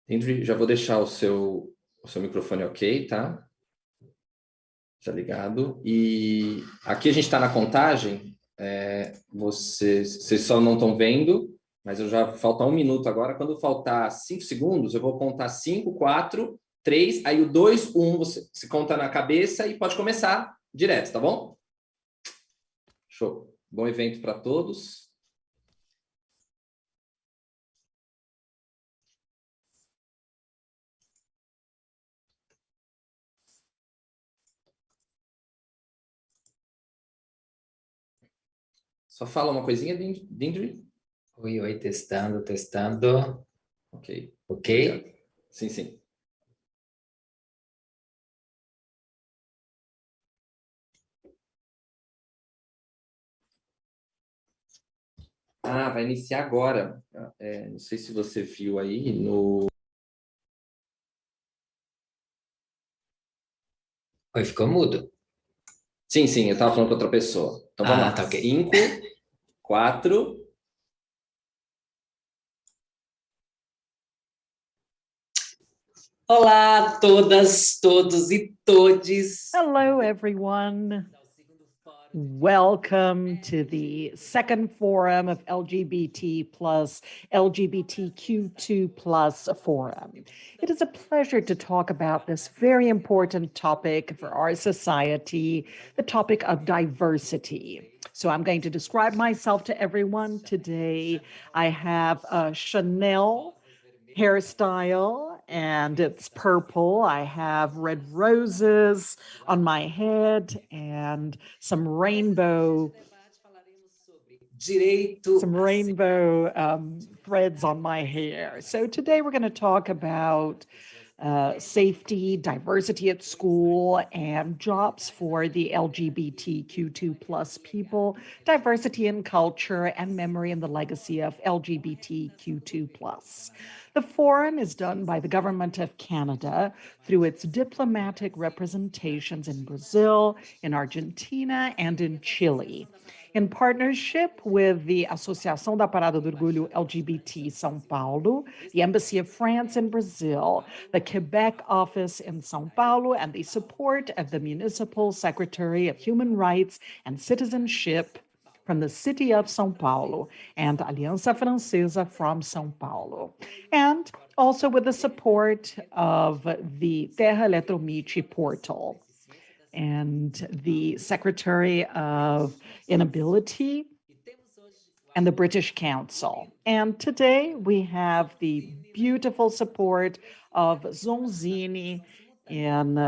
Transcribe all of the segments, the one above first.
Indri, já vou deixar o seu microfone ok, tá? Já ligado. E aqui a gente está na contagem. Vocês só não estão vendo, mas eu já falta 1 minuto agora. Quando faltar 5 segundos, eu vou contar 5, 4, 3, aí o 2, 1, você se conta na cabeça e pode começar direto, tá bom? Show. Bom evento para todos. Só fala uma coisinha, Dindri. Oi, testando. Ok. Ok? Obrigado. Sim, sim. Ah, vai iniciar agora. Não sei se você viu aí no... Oi, ficou mudo. Sim, sim, eu estava falando com outra pessoa. Então vamos lá. Tá ok. 5, 4... Olá, todas, todos e todes. Hello, everyone. Welcome to the second forum of LGBT plus LGBTQ2 plus forum. It is a pleasure to talk about this very important topic for our society, the topic of diversity. So I'm going to describe myself to everyone today. I have a Chanel hairstyle and it's purple. I have red roses on my head and some rainbow threads on my hair. So today we're going to talk about safety, diversity at school, and jobs for the LGBTQ2 plus people, diversity in culture, and memory and the legacy of LGBTQ2 plus. The forum is done by the Government of Canada through its diplomatic representations in Brazil, in Argentina, and in Chile, in partnership with the Associação da Parada do Orgulho LGBT São Paulo, the Embassy of France in Brazil, the Quebec office in São Paulo, and the support of the Municipal Secretary of Human Rights and Citizenship from the city of São Paulo and Aliança Francesa from São Paulo, and also with the support of the Terra Eletromite portal and the Secretary of Inability and the British Council. And today we have the beautiful support of Zonzini in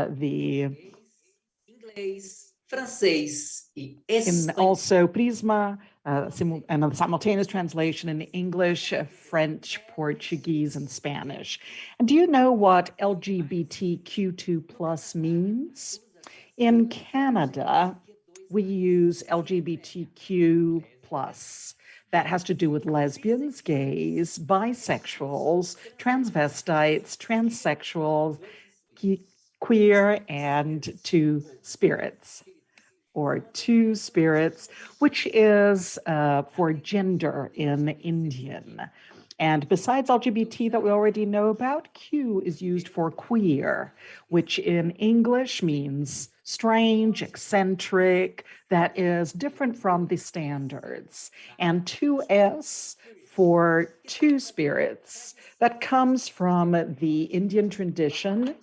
also Prisma, and a simultaneous translation in English, French, Portuguese, and Spanish. And do you know what LGBTQ2 plus means? In Canada, we use LGBTQ plus. That has to do with lesbians, gays, bisexuals, transvestites, transsexuals, queer, and two spirits, which is for gender in Indian. And besides LGBT that we already know about, Q is used for queer, which in English means strange, eccentric, that is different from the standards. And 2S for two spirits, that comes from the Indian tradition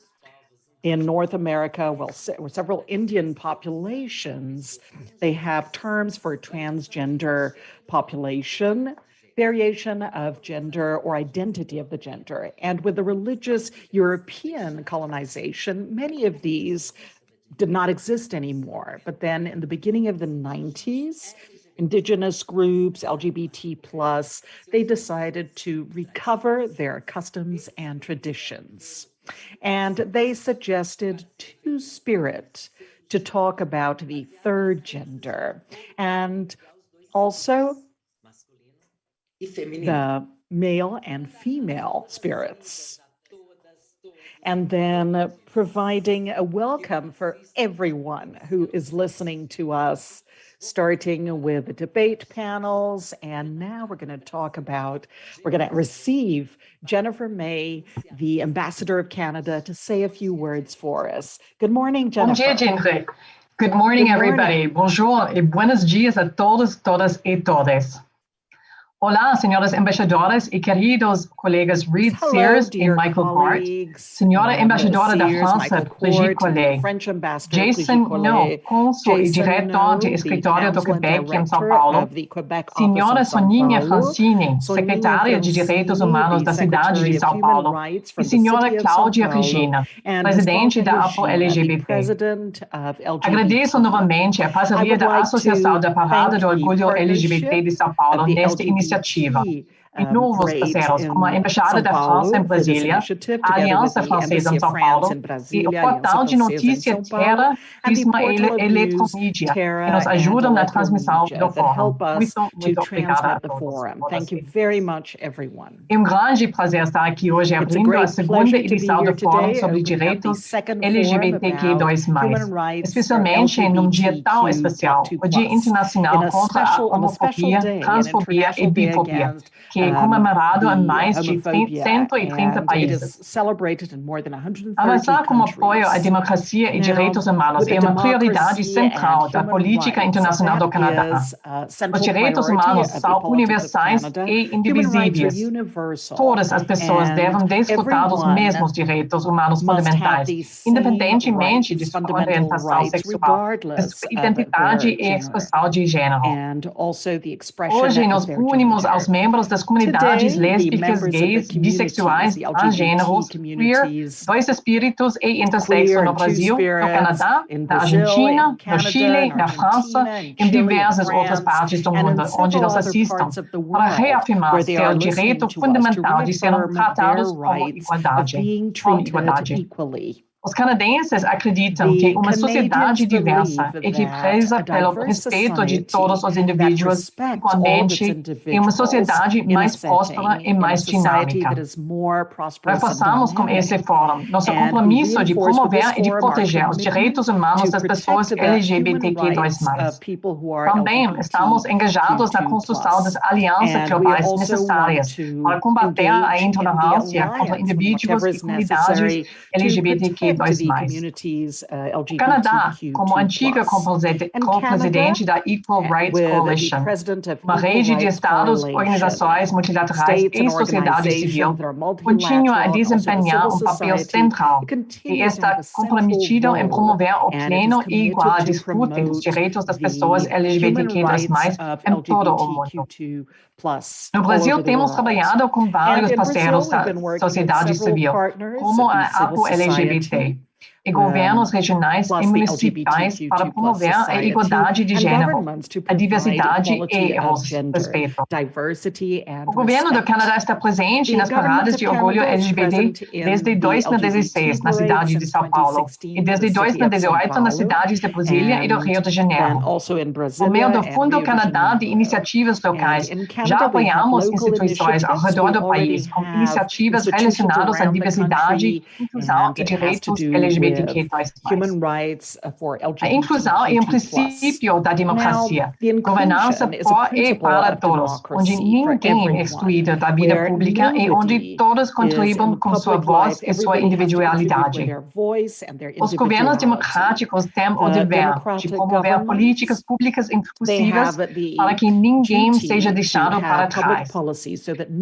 in North America. Well, several Indian populations, they have terms for transgender population, variation of gender or identity of the gender. And with the religious European colonization, many of these did not exist anymore. But then in the beginning of the 90s, indigenous groups, LGBT plus, they decided to recover their customs and traditions. And they suggested two-spirit to talk about the third gender. And also the male and female spirits. and then providing a welcome for everyone who is listening to us, starting with the debate panels. And now we're going to receive Jennifer May, the Ambassador of Canada, to say a few words for us. Good morning, Jennifer. Bom dia, Gina. Good morning, everybody. Bonjour e buenos dias a todos, todas e todes. Olá, senhoras embaixadoras e queridos colegas Reed Sears e Michael Gort, senhora embaixadora da França, Brigitte Collet, Jason No, cônsul e diretor de escritório do Quebec em São Paulo, senhora Soninha Francini, secretária de Direitos Humanos da cidade de São Paulo, e senhora Claudia Regina, presidente da APO LGBT. Agradeço novamente a parceria da Associação da Parada do Orgulho LGBT de São Paulo nesta iniciativa. E novos parceiros, como a Embaixada da França em Brasília, a Aliança Francesa em São Paulo e o portal de notícias Terra, Prisma e Eletromídia, que nos ajudam na transmissão do fórum. Muito obrigada a todos. É um grande prazer estar aqui hoje abrindo a segunda edição do Fórum sobre Direitos LGBTQ2+, especialmente em um dia tão especial, o Dia Internacional contra a Homofobia, Transfobia e Bifobia, que é comemorado em mais de 130 países. Avançar como apoio à democracia e direitos humanos é uma prioridade central da política internacional do Canadá. Os direitos humanos são universais e indivisíveis. Todas as pessoas devem desfrutar dos mesmos direitos humanos fundamentais, independentemente de sua orientação sexual, de sua identidade e expressão de gênero. Hoje nos unimos aos membros das comunidades lésbicas, gays, bissexuais, transgêneros, queer, dois espíritos e intersexo no Brasil, no Canadá, na Argentina, no Chile, na França e em diversas outras partes do mundo onde nos assistam, para reafirmar seu direito fundamental de serem tratados como igualdade. Os canadenses acreditam que uma sociedade diversa e que preza pelo respeito de todos os indivíduos igualmente é uma sociedade mais próspera e mais dinâmica. Reforçamos com esse fórum nosso compromisso de promover e de proteger os direitos humanos das pessoas LGBTQ2+. Também estamos engajados na construção das alianças globais necessárias para combater a intolerância contra indivíduos e comunidades LGBTQ2+. O Canadá, como antiga co-presidente da Equal Rights Coalition, uma rede de estados, organizações multilaterais e sociedade civil, continua a desempenhar um papel central e está comprometido em promover o pleno e igual desfrute dos direitos das pessoas LGBTQ2+, em todo o mundo. No Brasil, temos trabalhado com vários parceiros da sociedade civil, como a APO LGBT, e governos regionais e municipais para promover a igualdade de gênero, a diversidade e o respeito. O governo do Canadá está presente nas paradas de orgulho LGBT desde 2016 na cidade de São Paulo e desde 2018 nas cidades de Brasília e do Rio de Janeiro. Por meio do Fundo Canadá de Iniciativas Locais, já apoiamos instituições ao redor do país com iniciativas relacionadas à diversidade, inclusão e direitos LGBTQ+. A inclusão é um princípio da democracia, governança por e para todos, onde ninguém é excluído da vida pública e onde todos contribuem com sua voz e sua individualidade. Os governos democráticos têm o dever de promover políticas públicas inclusivas para que ninguém seja deixado para trás.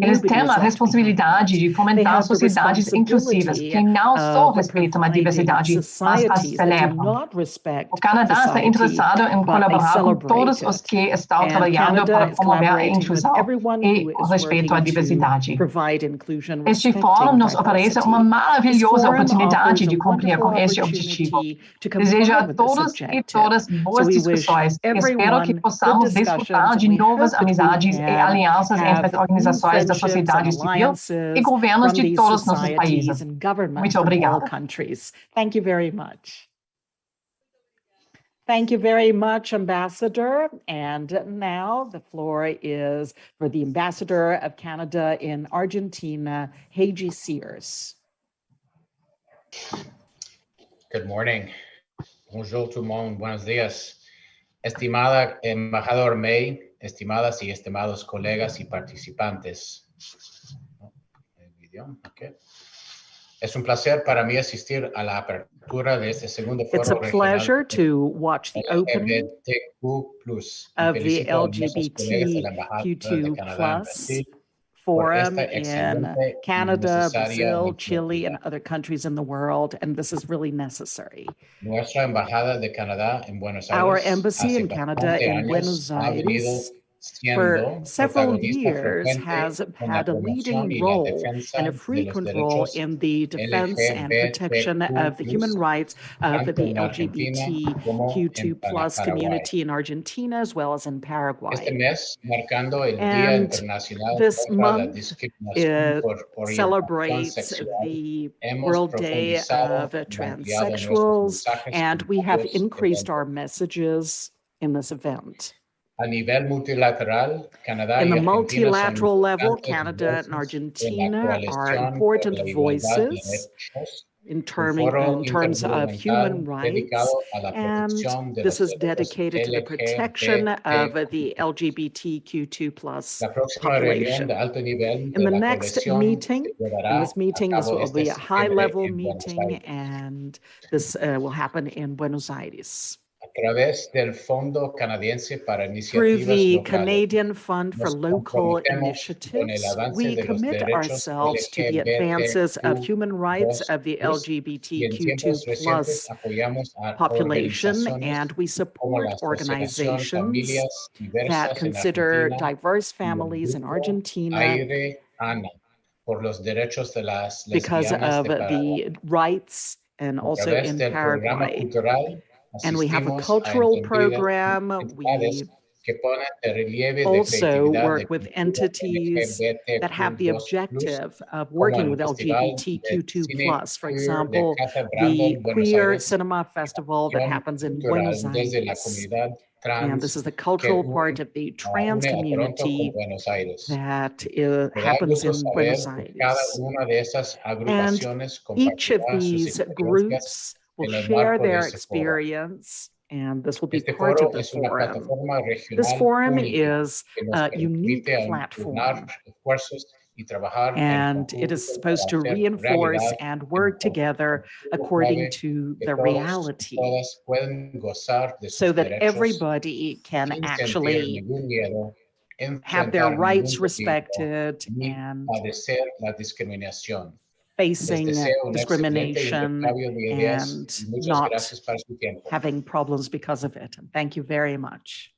Eles têm a responsabilidade de fomentar sociedades inclusivas que não só respeitam a diversidade, mas as celebram. O Canadá está interessado em colaborar com todos os que estão trabalhando para promover a inclusão e o respeito à diversidade. Este fórum nos oferece uma maravilhosa oportunidade de cumprir com este objetivo. Desejo a todos e todas boas discussões e espero que possamos desfrutar de novas amizades e alianças entre as organizações da sociedade civil e governos de todos os nossos países. Muito obrigada. Thank you very much. Thank you very much, Ambassador. And now the floor is for the Ambassador of Canada in Argentina, Heiji Sears. Good morning. Bonjour tout le monde. Buenos días. Estimada embajador May, estimadas y estimados colegas y participantes. Okay. Es un placer para mí asistir a la apertura de este segundo foro It's a pleasure to watch the opening of the LGBTQ2 plus forum in Canada, Brazil, Chile, and other countries in the world, and this is really necessary. Nuestra embajada de Canadá en Buenos Aires, our embassy in Canada in Buenos Aires for several years has had a leading role and a frequent role in the defense and protection of the human rights of the LGBTQ2 plus community in Argentina as well as in Paraguay. And this month celebrates the World Day of Transsexuals, and we have increased our messages in this event. In the multilateral level, Canada and Argentina are important voices in terms of human rights, and this is dedicated to the protection of the LGBTQ2 plus population. In the next meeting, this will be a high-level meeting, and this will happen in Buenos Aires. Through the Canadian Fund for Local Initiatives, we commit ourselves to the advances of human rights of the LGBTQ2 plus population, and we support organizations that consider diverse families in Argentina because of the rights and also in Paraguay. And we have a cultural program. We also work with entities that have the objective of working with LGBTQ2+. For example, the Queer Cinema Festival that happens in Buenos Aires. And this is the cultural part of the trans community that happens in Buenos Aires. And each of these groups will share their experience, and this will be part of the forum. This forum is a unique platform, and it is supposed to reinforce and work together according to the reality so that everybody can actually have their rights respected and facing discrimination and not having problems because of it. And thank you very much.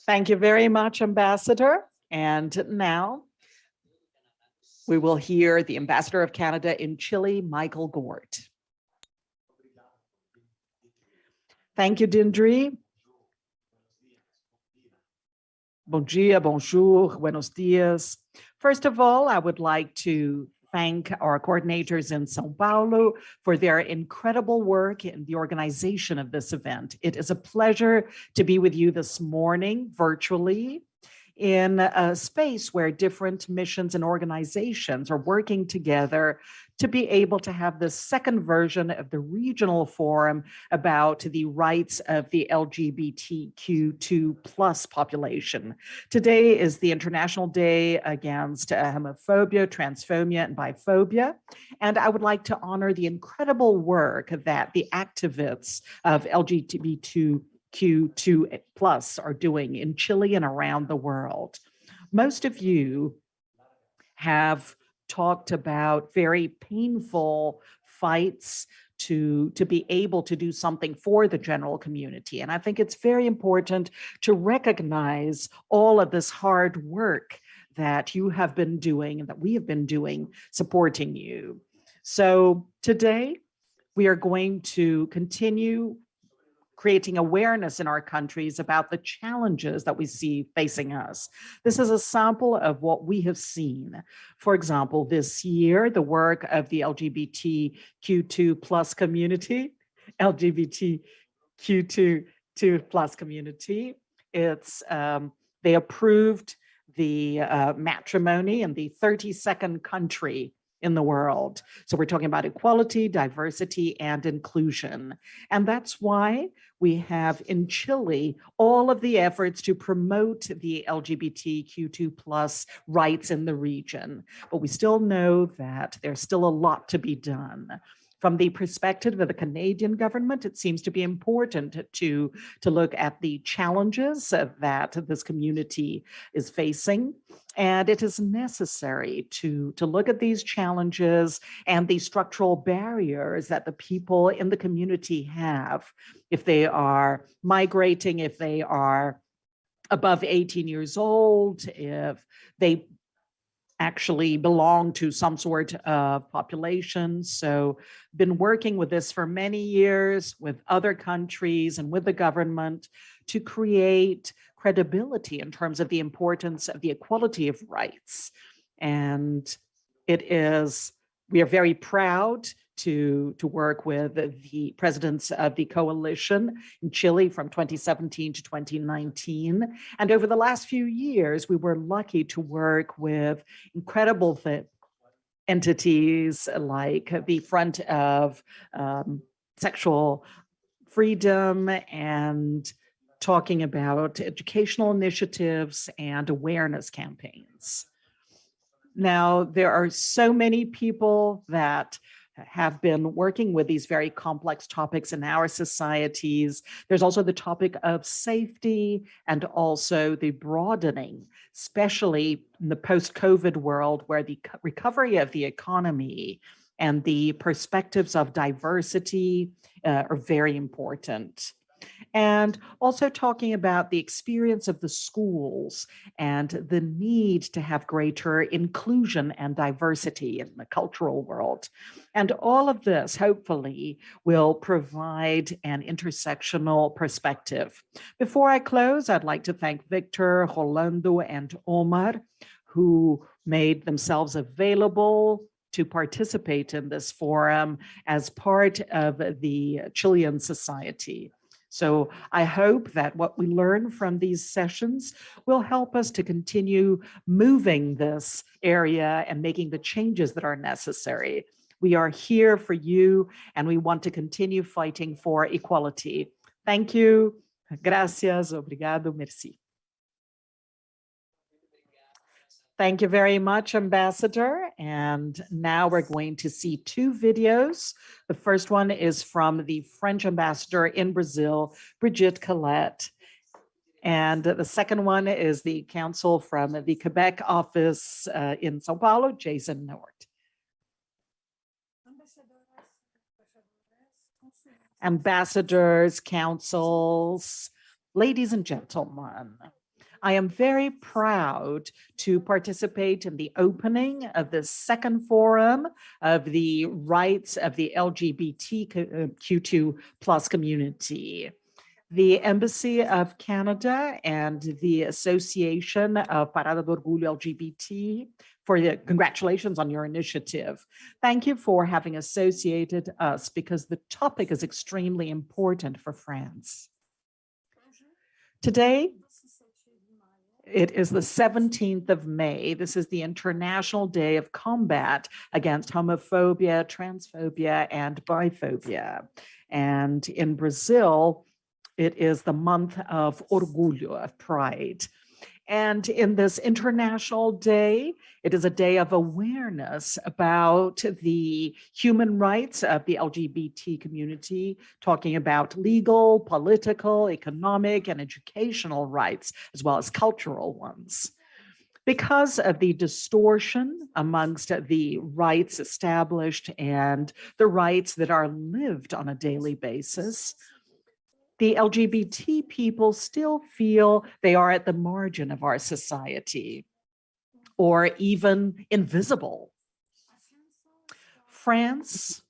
Thank you very much, Ambassador. And now we will hear the Ambassador of Canada in Chile, Michael Gort. Thank you, Dindri. Bom dia, bonjour, buenos dias. First of all, I would like to thank our coordinators in São Paulo for their incredible work in the organization of this event. It is a pleasure to be with you this morning virtually in a space where different missions and organizations are working together to be able to have the second version of the regional forum about the rights of the LGBTQ2 plus population. Today is the International Day Against Homophobia, Transphobia, and Biphobia. And I would like to honor the incredible work that the activists of LGBTQ2 plus are doing in Chile and around the world. Most of you have talked about very painful fights to be able to do something for the general community. And I think it's very important to recognize all of this hard work that you have been doing and that we have been doing supporting you. So today we are going to continue creating awareness in our countries about the challenges that we see facing us. This is a sample of what we have seen. For example, this year, the work of the LGBTQ2 plus community, LGBTQ2 plus community, they approved the matrimony in the 32nd country in the world. So we're talking about equality, diversity, and inclusion. And that's why we have in Chile all of the efforts to promote the LGBTQ2 plus rights in the region. But we still know that there's still a lot to be done. From the perspective of the Canadian government, it seems to be important to look at the challenges that this community is facing. And it is necessary to look at these challenges and the structural barriers that the people in the community have if they are migrating, if they are above 18 years old, if they actually belong to some sort of population. So been working with this for many years with other countries and with the government to create credibility in terms of the importance of the equality of rights. And we are very proud to work with the presidents of the coalition in Chile from 2017 to 2019. And over the last few years, we were lucky to work with incredible entities like the Front of Sexual Freedom and talking about educational initiatives and awareness campaigns. Now, there are so many people that have been working with these very complex topics in our societies. There's also the topic of safety and also the broadening, especially in the post-COVID world where the recovery of the economy and the perspectives of diversity are very important. And also talking about the experience of the schools and the need to have greater inclusion and diversity in the cultural world. And all of this, hopefully, will provide an intersectional perspective. Before I close, I'd like to thank Victor, Rolando, and Omar, who made themselves available to participate in this forum as part of the Chilean society. So I hope that what we learn from these sessions will help us to continue moving this area and making the changes that are necessary. We are here for you, and we want to continue fighting for equality. Thank you. Gracias, obrigado, merci. Thank you very much, Ambassador. And now we're going to see two videos. The first one is from the French ambassador in Brazil, Brigitte Collette. And the second one is the counsel from the Quebec office in Sao Paulo, Jason Nort. Ambassadors, councils, ladies and gentlemen, I am very proud to participate in the opening of the second forum of the rights of the LGBTQ2 plus community. The Embassy of Canada and the Association of Parada do Orgulho LGBT for the congratulations on your initiative. Thank you for having associated us because the topic is extremely important for France. Today, it is the 17th of May. This is the International Day of Combat Against Homophobia, Transphobia, and Biphobia. And in Brazil, it is the month of Orgulho, of Pride. And in this International Day, it is a day of awareness about the human rights of the LGBT community, talking about legal, political, economic, and educational rights, as well as cultural ones. Because of the distortion amongst the rights established and the rights that are lived on a daily basis, the LGBT people still feel they are at the margin of our society or even invisible. France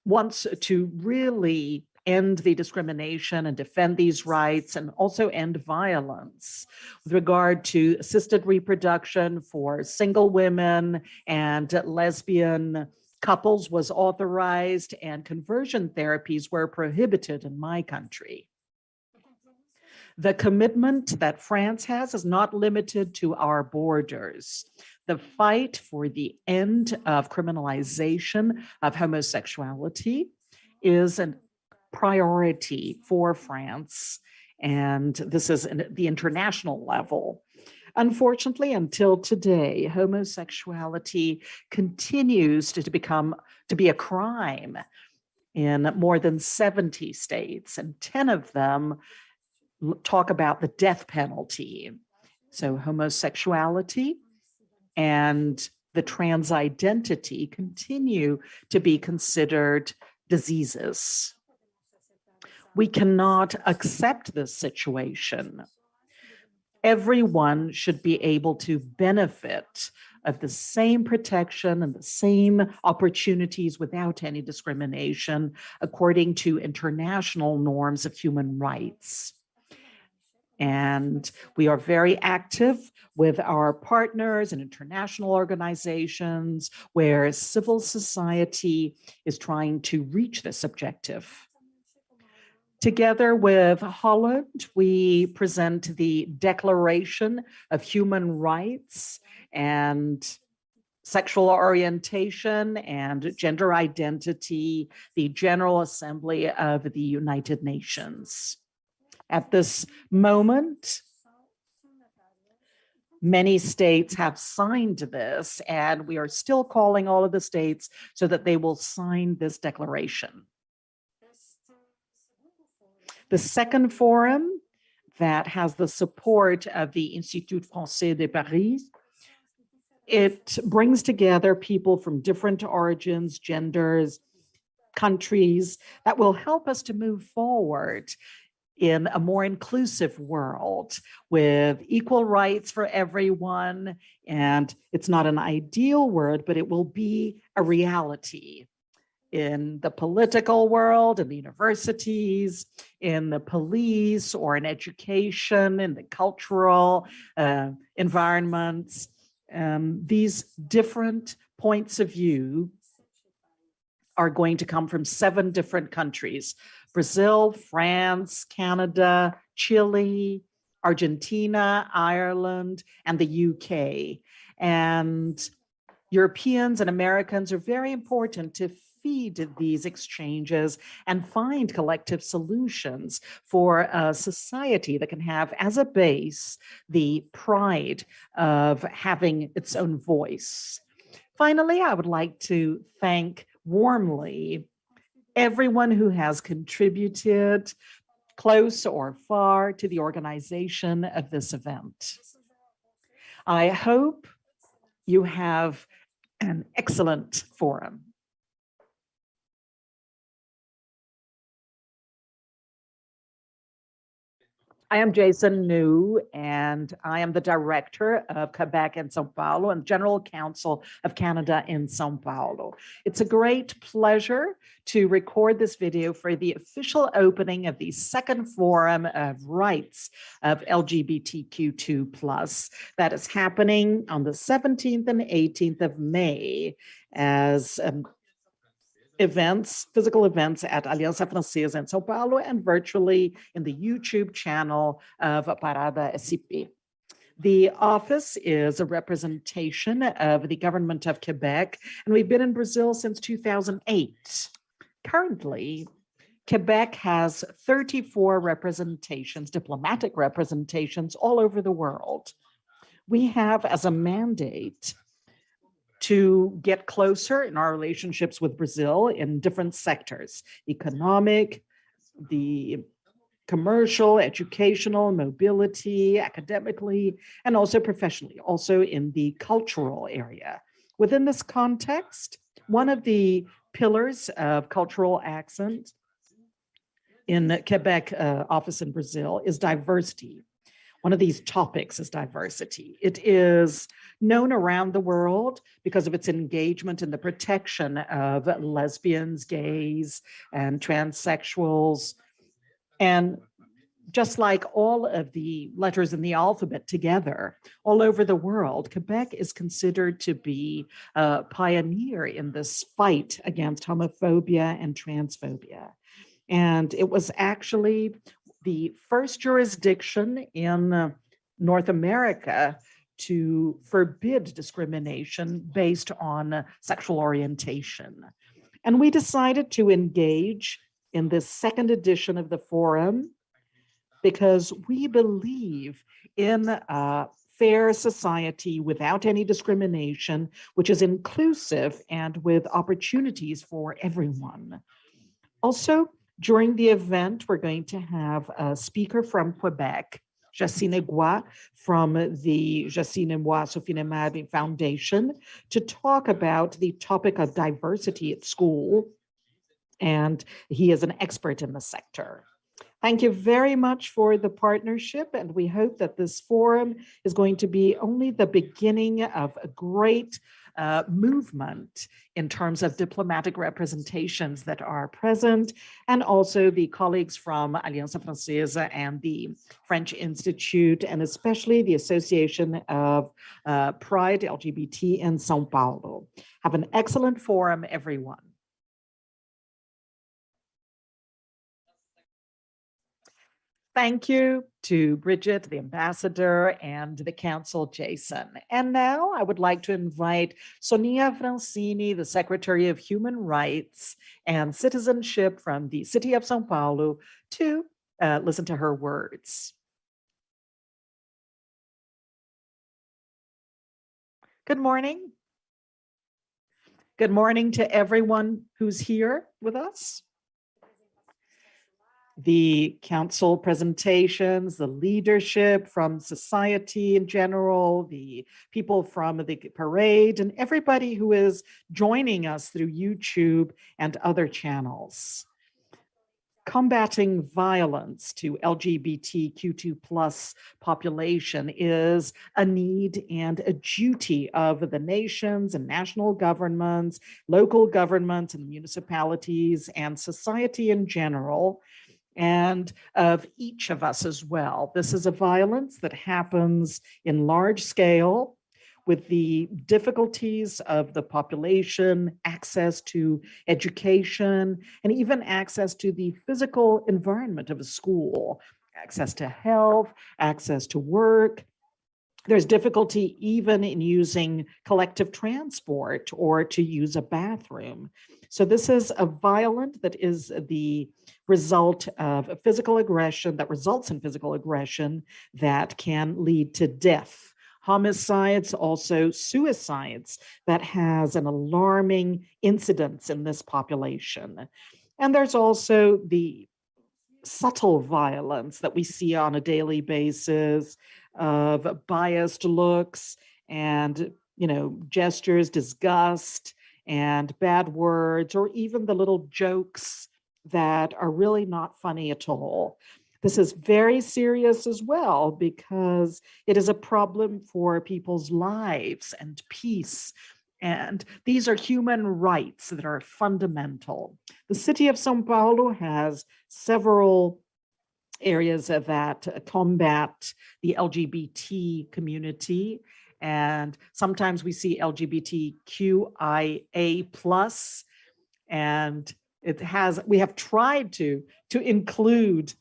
wants to really end the discrimination and defend these rights and also end violence with regard to assisted reproduction for single women and lesbian couples was authorized and conversion therapies were prohibited in my country. The commitment that France has is not limited to our borders. The fight for the end of criminalization of homosexuality is a priority for France, and this is at the international level. Unfortunately, until today, homosexuality continues to be a crime in more than 70 states, and 10 of them talk about the death penalty. So homosexuality and the trans identity continue to be considered diseases. We cannot accept this situation. Everyone should be able to benefit of the same protection and the same opportunities without any discrimination according to international norms of human rights. And we are very active with our partners and international organizations where civil society is trying to reach this objective. Together with Holland, we present the Declaration of Human Rights and Sexual Orientation and Gender Identity, the General Assembly of the United Nations. At this moment, many states have signed this, and we are still calling all of the states so that they will sign this declaration. The second forum that has the support of the Institut Français de Paris, it brings together people from different origins, genders, countries that will help us to move forward in a more inclusive world with equal rights for everyone. And it's not an ideal word, but it will be a reality in the political world, in the universities, in the police, or in education, in the cultural environments. These different points of view are going to come from 7 different countries: Brazil, France, Canada, Chile, Argentina, Ireland, and the UK. And Europeans and Americans are very important to feed these exchanges and find collective solutions for a society that can have as a base the pride of having its own voice. Finally, I would like to thank warmly everyone who has contributed, close or far, to the organization of this event. I hope you have an excellent forum. I am Jason New, and I am the director of Quebec and São Paulo and General Counsel of Canada in São Paulo. It's a great pleasure to record this video for the official opening of the second forum of rights of LGBTQ2+. That is happening on the 17th and 18th of May as physical events at Aliança Francesa in São Paulo and virtually in the YouTube channel of Parada SCP. The office is a representation of the government of Quebec, and we've been in Brazil since 2008. Currently, Quebec has 34 representations, diplomatic representations all over the world. We have as a mandate to get closer in our relationships with Brazil in different sectors: economic, the commercial, educational, mobility, academically, and also professionally, also in the cultural area. Within this context, one of the pillars of cultural accent in the Quebec office in Brazil is diversity. One of these topics is diversity. It is known around the world because of its engagement in the protection of lesbians, gays, and transsexuals. And just like all of the letters in the alphabet together, all over the world, Quebec is considered to be a pioneer in this fight against homophobia and transphobia. And it was actually the first jurisdiction in North America to forbid discrimination based on sexual orientation. And we decided to engage in this second edition of the forum because we believe in a fair society without any discrimination, which is inclusive and with opportunities for everyone. Also, during the event, we're going to have a speaker from Quebec, Jacine Gort, from the Jacine Sophie Nemad Foundation, to talk about the topic of diversity at school. And he is an expert in the sector. Thank you very much for the partnership, and we hope that this forum is going to be only the beginning of a great movement in terms of diplomatic representations that are present, and also the colleagues from Aliança Francesa and the French Institute, and especially the Association of Pride LGBT in São Paulo. Have an excellent forum, everyone. Thank you to Bridget, the ambassador, and the council, Jason. And now I would like to invite Sonia Francini, the Secretary of Human Rights and Citizenship from the City of São Paulo, to listen to her words. Good morning. Good morning to everyone who's here with us. The council presentations, the leadership from society in general, the people from the parade, and everybody who is joining us through YouTube and other channels. Combating violence to LGBTQ2+ population is a need and a duty of the nations and national governments, local governments and municipalities, and society in general, and of each of us as well. This is a violence that happens in large scale with the difficulties of the population, access to education, and even access to the physical environment of a school, access to health, access to work. There's difficulty even in using collective transport or to use a bathroom. So this is a violence that is the result of a physical aggression, that results in physical aggression that can lead to death. Homicides, also suicides, that has an alarming incidence in this population. And there's also the subtle violence that we see on a daily basis of biased looks and, gestures, disgust, and bad words, or even the little jokes that are really not funny at all. This is very serious as well because it is a problem for people's lives and peace. And these are human rights that are fundamental. The city of São Paulo has several areas that combat the LGBT community. And sometimes we see LGBTQIA+, and we have tried to include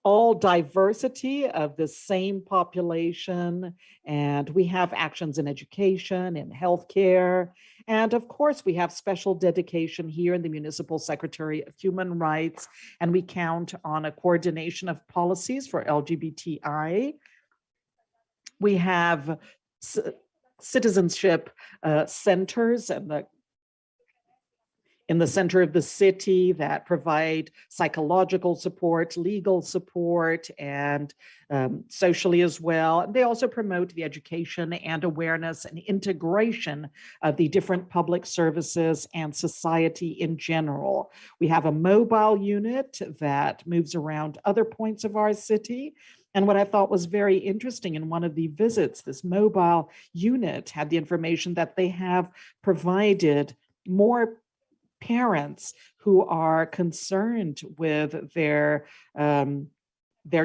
all diversity of the same population, and we have actions in education, in healthcare, and of course we have special dedication here in the Municipal Secretary of Human Rights, and we count on a coordination of policies for LGBTI. We have citizenship centers in the center of the city that provide psychological support, legal support, and socially as well. They also promote the education and awareness and integration of the different public services and society in general. We have a mobile unit that moves around other points of our city. And what I thought was very interesting in one of the visits, this mobile unit had the information that they have provided more parents who are concerned with their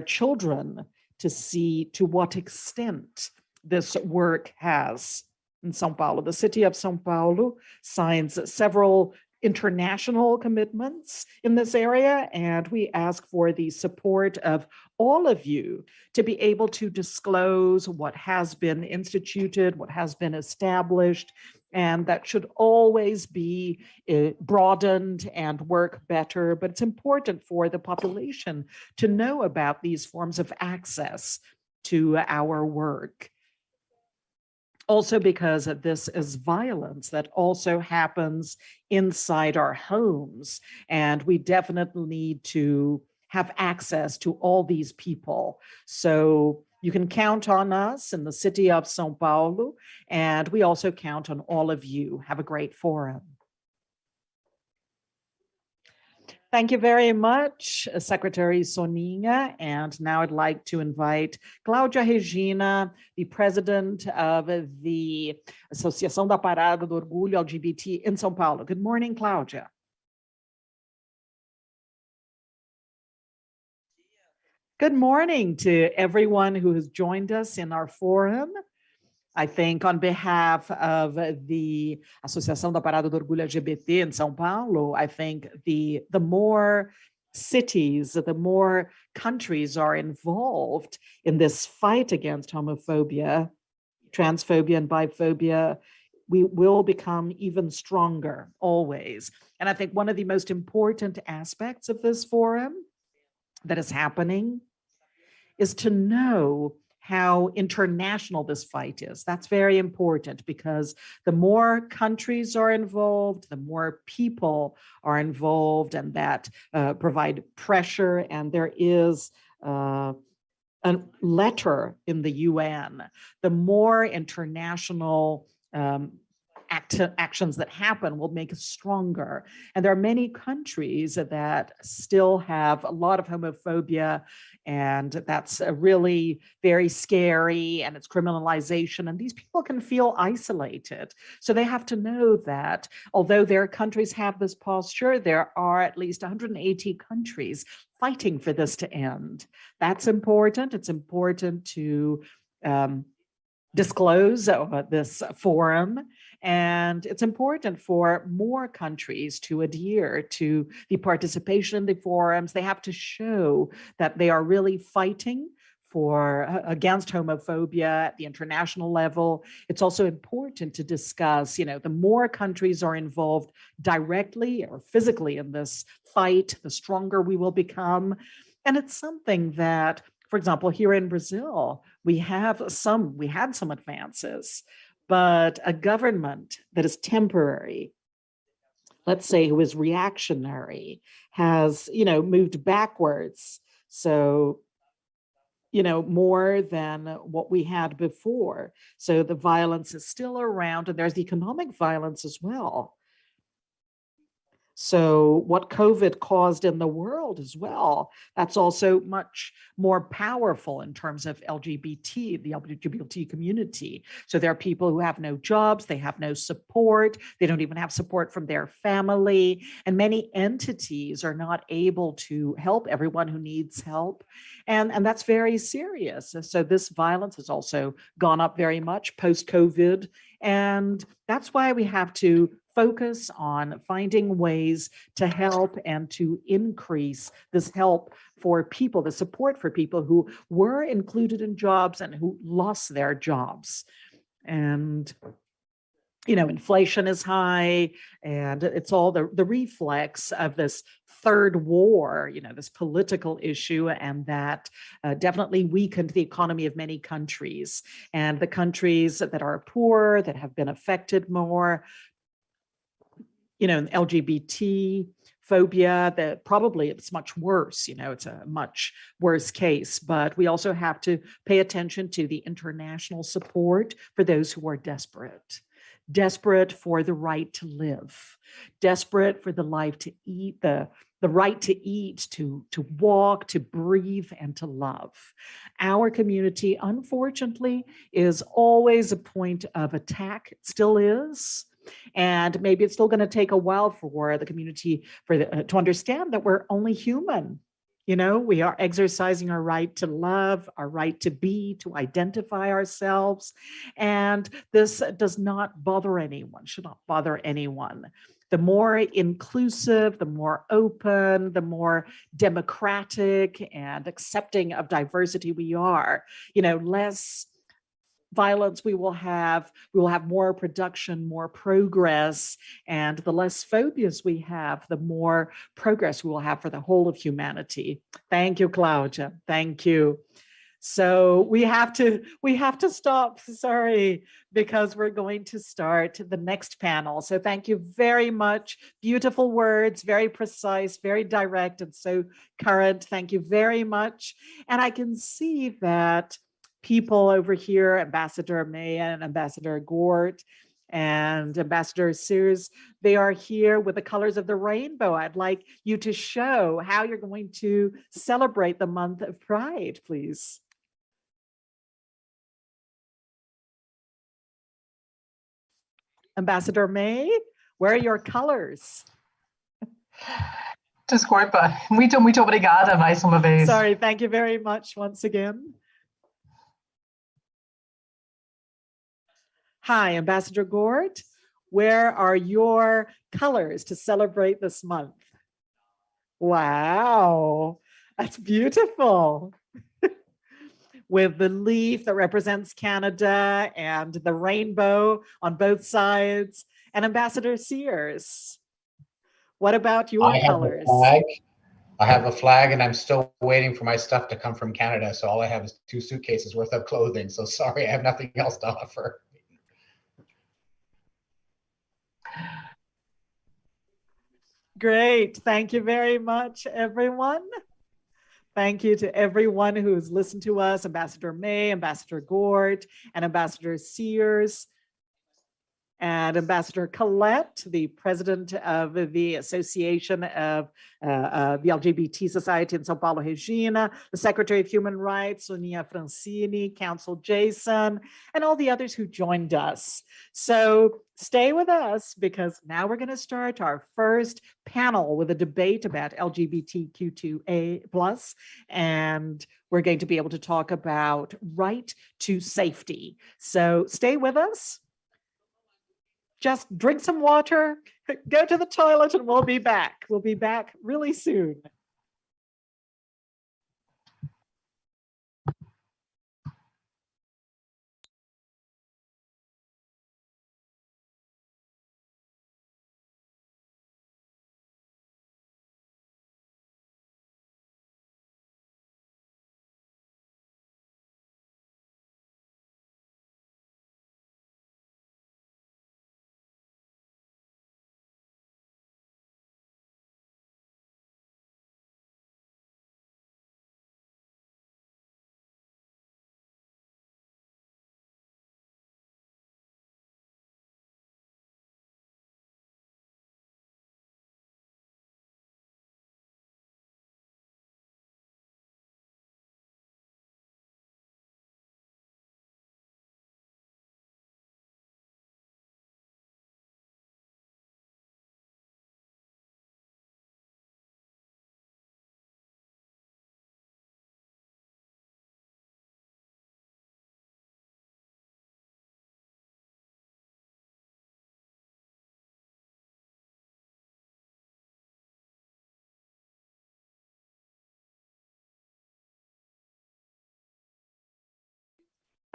children to see to what extent this work has in São Paulo. The city of São Paulo signs several international commitments in this area, and we ask for the support of all of you to be able to disclose what has been instituted, what has been established, and that should always be broadened and work better. But it's important for the population to know about these forms of access to our work. Also because this is violence that also happens inside our homes, and we definitely need to have access to all these people. So you can count on us in the city of São Paulo, and we also count on all of you. Have a great forum. Thank you very much, Secretary Soninha. And now I'd like to invite Claudia Regina, the president of the Associação da Parada do Orgulho LGBT in São Paulo. Good morning, Claudia. Good morning to everyone who has joined us in our forum. I think on behalf of the Associação da Parada do Orgulho LGBT in São Paulo, I think the more cities, the more countries are involved in this fight against homophobia, transphobia, and biphobia, we will become even stronger, always. And I think one of the most important aspects of this forum that is happening is to know how international this fight is. That's very important, because the more countries are involved, the more people are involved, and that provide pressure. And there is a letter in the UN. The more international actions that happen will make us stronger. And there are many countries that still have a lot of homophobia, and that's really very scary, and it's criminalization, and these people can feel isolated. So they have to know that although their countries have this posture, there are at least 180 countries fighting for this to end. That's important. It's important to disclose this forum, and it's important for more countries to adhere to the participation in the forums. They have to show that they are really fighting against homophobia at the international level. It's also important to discuss, the more countries are involved directly or physically in this fight, the stronger we will become. And it's something that, for example, here in Brazil, we had some advances, but a government that is temporary, let's say, who is reactionary, has, moved backwards. So, more than what we had before. So the violence is still around, and there's economic violence as well. So what COVID caused in the world as well, that's also much more powerful in terms of LGBT, the LGBT community. So there are people who have no jobs, they have no support, they don't even have support from their family, and many entities are not able to help everyone who needs help. And that's very serious. So this violence has also gone up very much post-COVID. And that's why we have to focus on finding ways to help and to increase this help for people, the support for people who were included in jobs and who lost their jobs. And, inflation is high, and it's all the reflex of this third war, this political issue, and that definitely weakened the economy of many countries. And the countries that are poor, that have been affected more, LGBT phobia, that probably it's much worse, it's a much worse case. But we also have to pay attention to the international support for those who are desperate for the right to live, desperate for the life to eat, the right to eat, to walk, to breathe, and to love. Our community, unfortunately, is always a point of attack. It still is. And maybe it's still going to take a while for the community to understand that we're only human. We are exercising our right to love, our right to be, to identify ourselves. And this does not bother anyone, should not bother anyone. the more inclusive, the more open, the more democratic and accepting of diversity we are, less violence we will have more production, more progress, and the less phobias we have, the more progress we will have for the whole of humanity. Thank you, Claudia. Thank you. So we have to stop, sorry, because we're going to start the next panel. So thank you very much. Beautiful words, very precise, very direct, and so current. Thank you very much. And I can see that people over here, Ambassador May and Ambassador Gort and Ambassador Sears, they are here with the colors of the rainbow. I'd like you to show how you're going to celebrate the month of Pride, please. Ambassador May, where are your colors? Desculpa, muito obrigada mais uma vez. Sorry, thank you very much once again. Hi, Ambassador Gort, where are your colors to celebrate this month? Wow, that's beautiful. With the leaf that represents Canada and the rainbow on both sides. And Ambassador Sears, what about your colors? I have a flag and I'm still waiting for my stuff to come from Canada. So all I have is 2 suitcases worth of clothing. So sorry, I have nothing else to offer. Great. Thank you very much, everyone. Thank you to everyone who's listened to us, Ambassador May, Ambassador Gort, and Ambassador Sears, and Ambassador Colette, the president of the Association of the LGBT Society in São Paulo, Regina, the Secretary of Human Rights, Sonia Francini, Council Jason, and all the others who joined us. So stay with us because now we're going to start our first panel with a debate about LGBTQ2A+, and we're going to be able to talk about right to safety. So stay with us. Just drink some water, go to the toilet, and we'll be back. We'll be back really soon.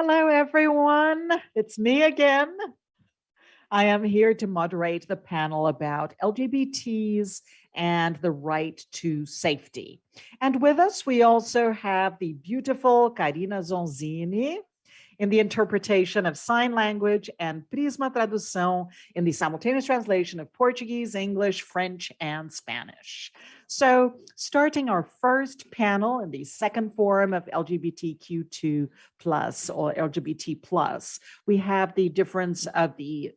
Hello, everyone. It's me again. I am here to moderate the panel about LGBTs and the right to safety. And with us, we also have the beautiful Karina Zonzini in the interpretation of sign language and Prisma Tradução in the simultaneous translation of Portuguese, English, French, and Spanish. So starting our first panel in the second forum of LGBTQ2 plus or LGBT plus, we have the difference of the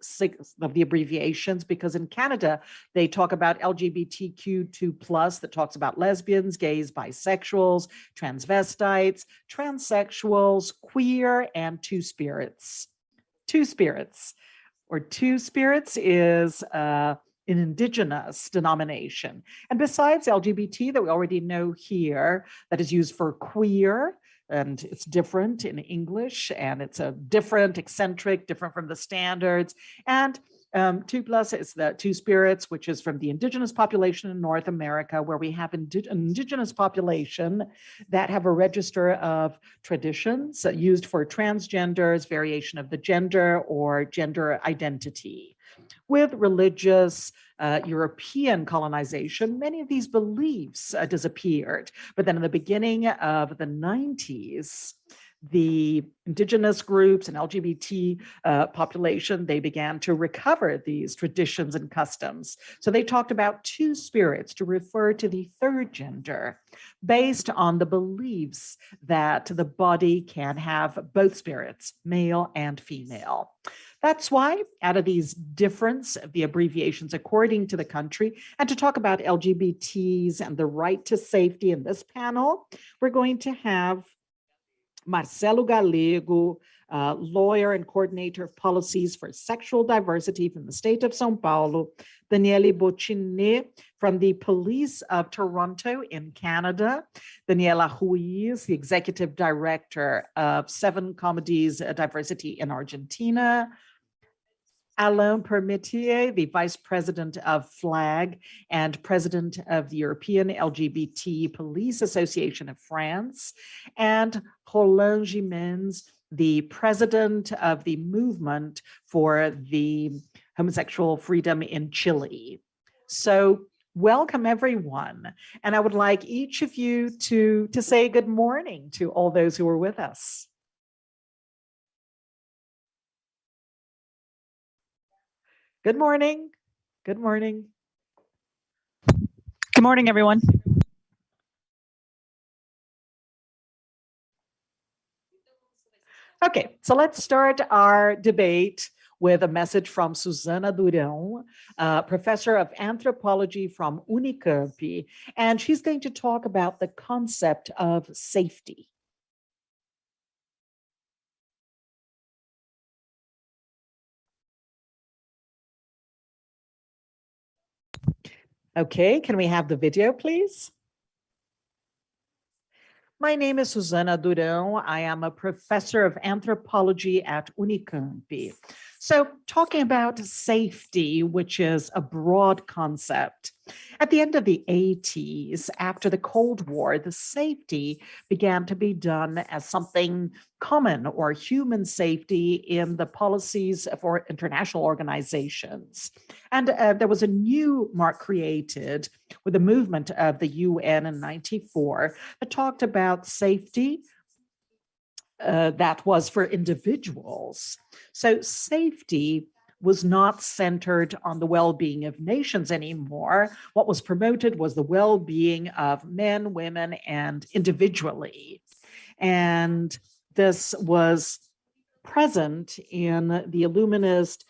abbreviations because in Canada, they talk about LGBTQ2 plus that talks about lesbians, gays, bisexuals, transvestites, transsexuals, queer, and two-spirits. Two-spirits, or two-spirits is an indigenous denomination. And besides LGBT that we already know here, that is used for queer, and it's different in English, and it's a different, eccentric, different from the standards. And 2+ is the Two Spirits, which is from the indigenous population in North America, where we have an indigenous population that have a register of traditions used for transgenders, variation of the gender, or gender identity. With religious European colonization, many of these beliefs disappeared. But then in the beginning of the 90s, the indigenous groups and LGBT population, they began to recover these traditions and customs. So they talked about two spirits to refer to the third gender, based on the beliefs that the body can have both spirits, male and female. That's why, out of these difference of the abbreviations according to the country, and to talk about LGBTs and the right to safety in this panel, we're going to have Marcelo Galego, lawyer and coordinator of policies for sexual diversity from the state of São Paulo, Daniele Boccinet from the Police of Toronto in Canada, Daniela Ruiz, the executive director of Seven Comedies Diversity in Argentina, Alain Permitier, the vice president of FLAG and president of the European LGBT Police Association of France, and Roland Gimens, the president of the movement for the homosexual freedom in Chile. So welcome everyone. And I would like each of you to say good morning to all those who are with us. Good morning. Good morning. Good morning, everyone. Okay, so let's start our debate with a message from Susana Durão, professor of anthropology from Unicamp, and she's going to talk about the concept of safety. Okay, can we have the video, please? My name is Susana Durão. I am a professor of anthropology at Unicamp. So talking about safety, which is a broad concept. At the end of the 80s, after the Cold War, the safety began to be done as something common, or human safety, in the policies for international organizations. And there was a new mark created with the movement of the UN in 94 that talked about safety that was for individuals. So safety was not centered on the well-being of nations anymore. What was promoted was the well-being of men, women, and individually. And this was present in the Illuminist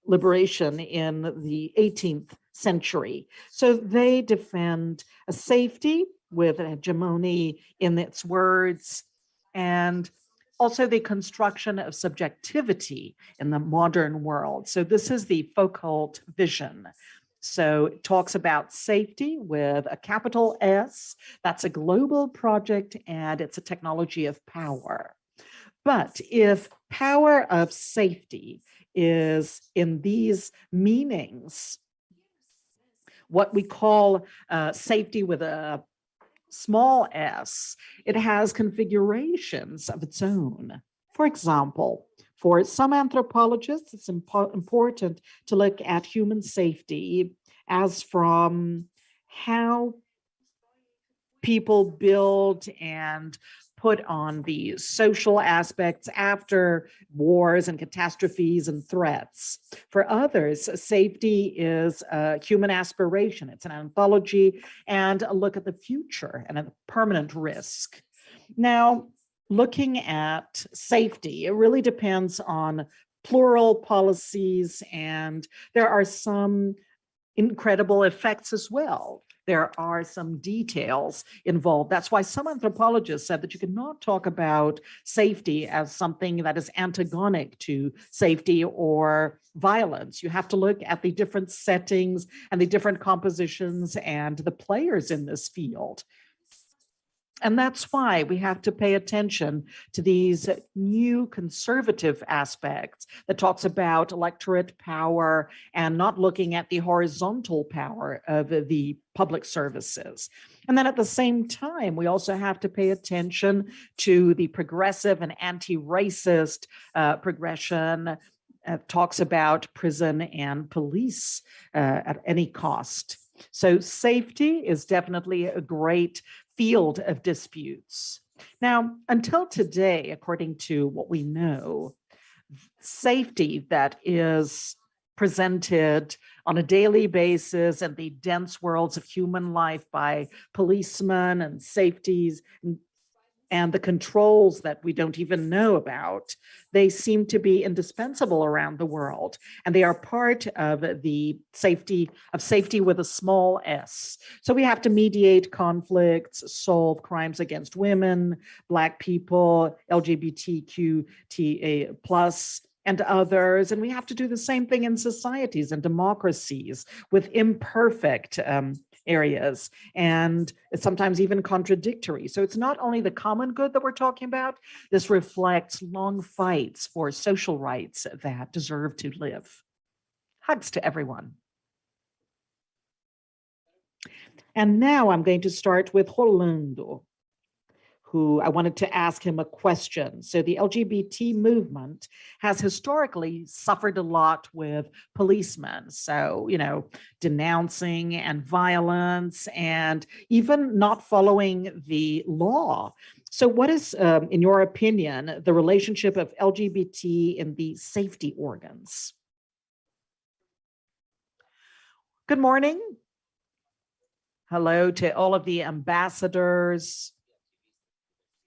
liberation in the 18th century. So they defend a safety with a hegemony in its words, and also the construction of subjectivity in the modern world. So this is the Foucault vision. So it talks about safety with a capital S. That's a global project, and it's a technology of power. But if power of safety is in these meanings, what we call safety with a small s, it has configurations of its own. For example, for some anthropologists, it's important to look at human safety as from how people build and put on the social aspects after wars and catastrophes and threats. For others, safety is a human aspiration. It's an anthology and a look at the future and a permanent risk. Now, looking at safety, it really depends on plural policies, and there are some incredible effects as well. There are some details involved. That's why some anthropologists said that you cannot talk about safety as something that is antagonic to safety or violence. You have to look at the different settings and the different compositions and the players in this field. And that's why we have to pay attention to these new conservative aspects that talks about electorate power and not looking at the horizontal power of the public services. And then at the same time, we also have to pay attention to the progressive and anti-racist progression. Talks about prison and police at any cost. So safety is definitely a great field of disputes. Now, until today, according to what we know, safety that is presented on a daily basis in the dense worlds of human life by policemen and safeties and the controls that we don't even know about, they seem to be indispensable around the world. And they are part of the safety with a small s. So we have to mediate conflicts, solve crimes against women, Black people, LGBTQ2 plus, and others. And we have to do the same thing in societies and democracies with imperfect areas, and it's sometimes even contradictory. So it's not only the common good that we're talking about, this reflects long fights for social rights that deserve to live. Hugs to everyone. And now I'm going to start with Rolando, who I wanted to ask him a question. So the LGBT movement has historically suffered a lot with policemen. So, denouncing and violence and even not following the law. So what is, in your opinion, the relationship of LGBT in the safety organs? Good morning. Hello to all of the ambassadors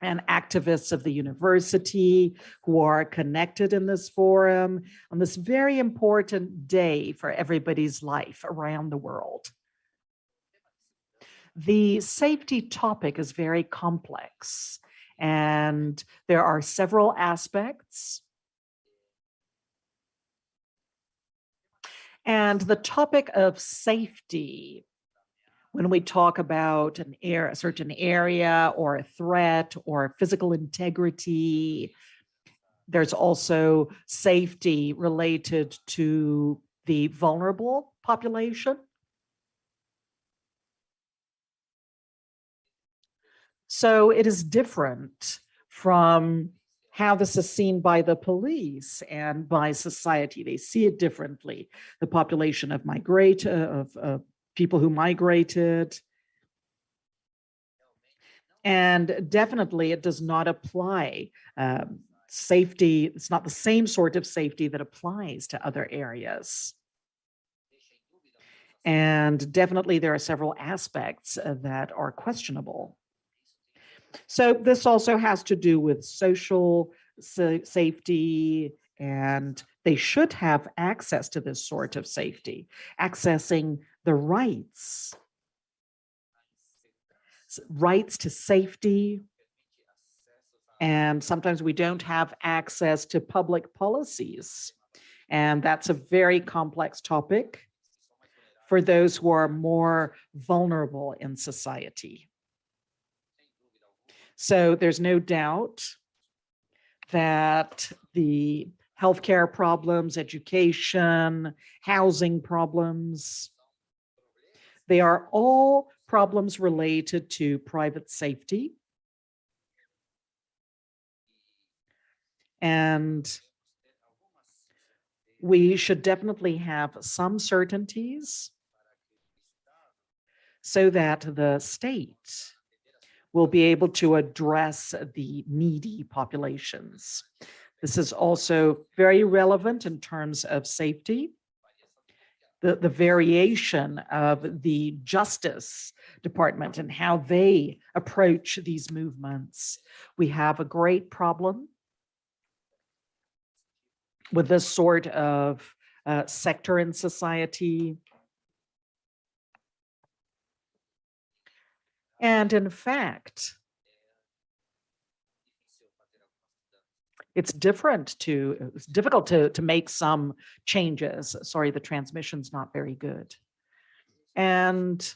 and activists of the university who are connected in this forum on this very important day for everybody's life around the world. The safety topic is very complex, and there are several aspects. And the topic of safety, when we talk about a certain area or a threat or physical integrity, there's also safety related to the vulnerable population. So it is different from how this is seen by the police and by society. They see it differently. The population of people who migrated. And definitely it does not apply safety. It's not the same sort of safety that applies to other areas. And definitely there are several aspects that are questionable. So this also has to do with social safety, and they should have access to this sort of safety, accessing the rights to safety. And sometimes we don't have access to public policies. And that's a very complex topic for those who are more vulnerable in society. So there's no doubt that the healthcare problems, education, housing problems, they are all problems related to private safety. And we should definitely have some certainties so that the state will be able to address the needy populations. This is also very relevant in terms of safety. The variation of the Justice Department and how they approach these movements. We have a great problem with this sort of sector in society. And in fact, it's difficult to make some changes. Sorry, the transmission's not very good. And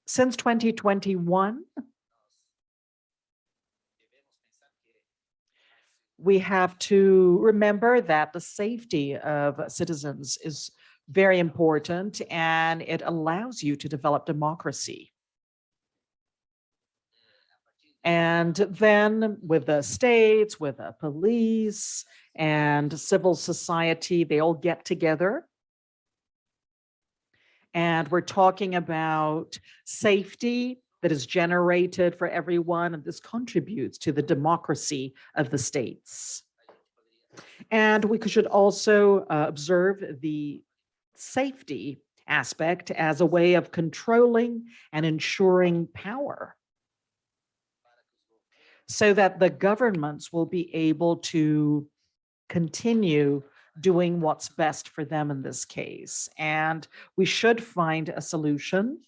since 2021, we have to remember that the safety of citizens is very important, and it allows you to develop democracy. And then with the states, with the police and civil society, they all get together. And we're talking about safety that is generated for everyone, and this contributes to the democracy of the states. And we should also observe the safety aspect as a way of controlling and ensuring power, so that the governments will be able to continue doing what's best for them in this case. And we should find a solution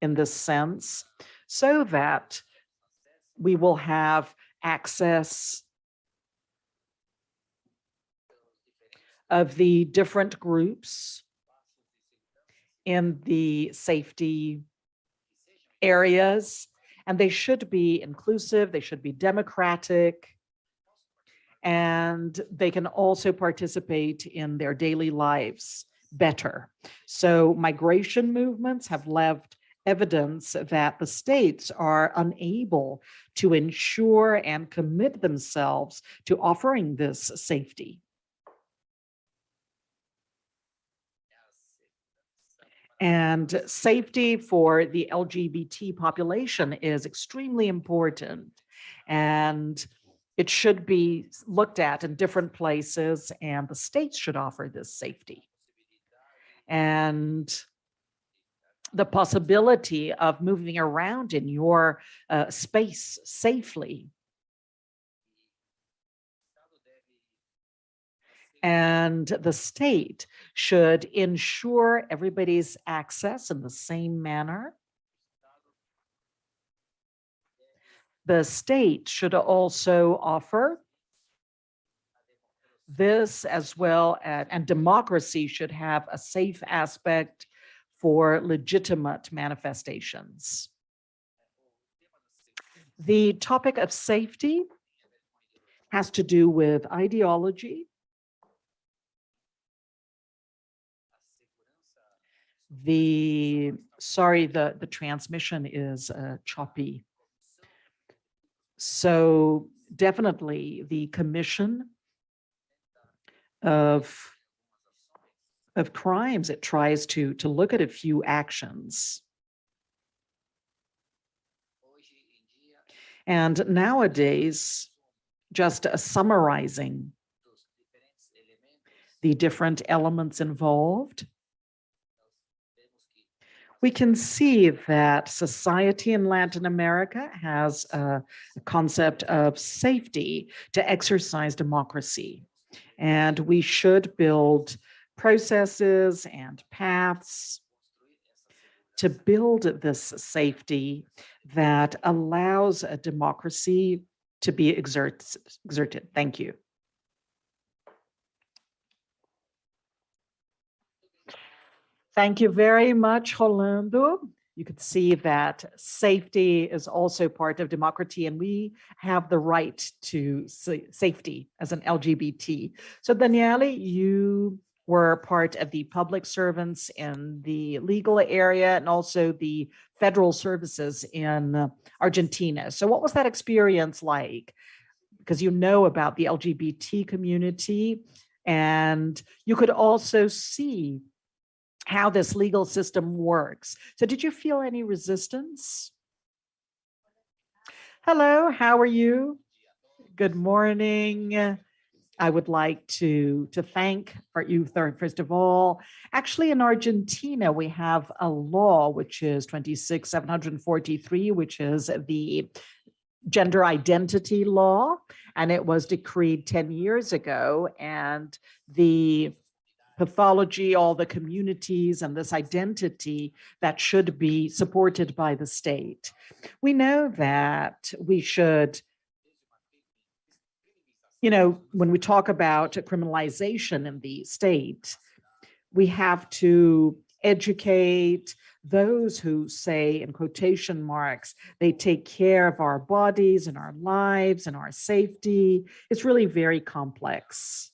in this sense so that we will have access of the different groups in the safety areas, and they should be inclusive, they should be democratic, and they can also participate in their daily lives better. So migration movements have left evidence that the states are unable to ensure and commit themselves to offering this safety. And safety for the LGBT population is extremely important, and it should be looked at in different places, and the states should offer this safety. And the possibility of moving around in your space safely. And the state should ensure everybody's access in the same manner. The state should also offer this as well, and democracy should have a safe aspect for legitimate manifestations. The topic of safety has to do with ideology. The transmission is choppy. So definitely the Commission of Crimes, it tries to look at a few actions. And nowadays, just summarizing the different elements involved, we can see that society in Latin America has a concept of safety to exercise democracy. And we should build processes and paths to build this safety that allows a democracy to be exerted. Thank you. Thank you very much, Rolando. You could see that safety is also part of democracy, and we have the right to safety as an LGBT. So Daniele, you were part of the public servants in the legal area and also the federal services in Argentina. So what was that experience like? Because you know about the LGBT community, and you could also see how this legal system works. So did you feel any resistance? Hello, how are you? Good morning. I would like to thank you, first of all. Actually, in Argentina, we have a law, which is 26743, which is the gender identity law, and it was decreed 10 years ago. And the pathology, all the communities and this identity that should be supported by the state. We know that we should, when we talk about criminalization in the state, we have to educate those who say, in quotation marks, they take care of our bodies and our lives and our safety, it's really very complex.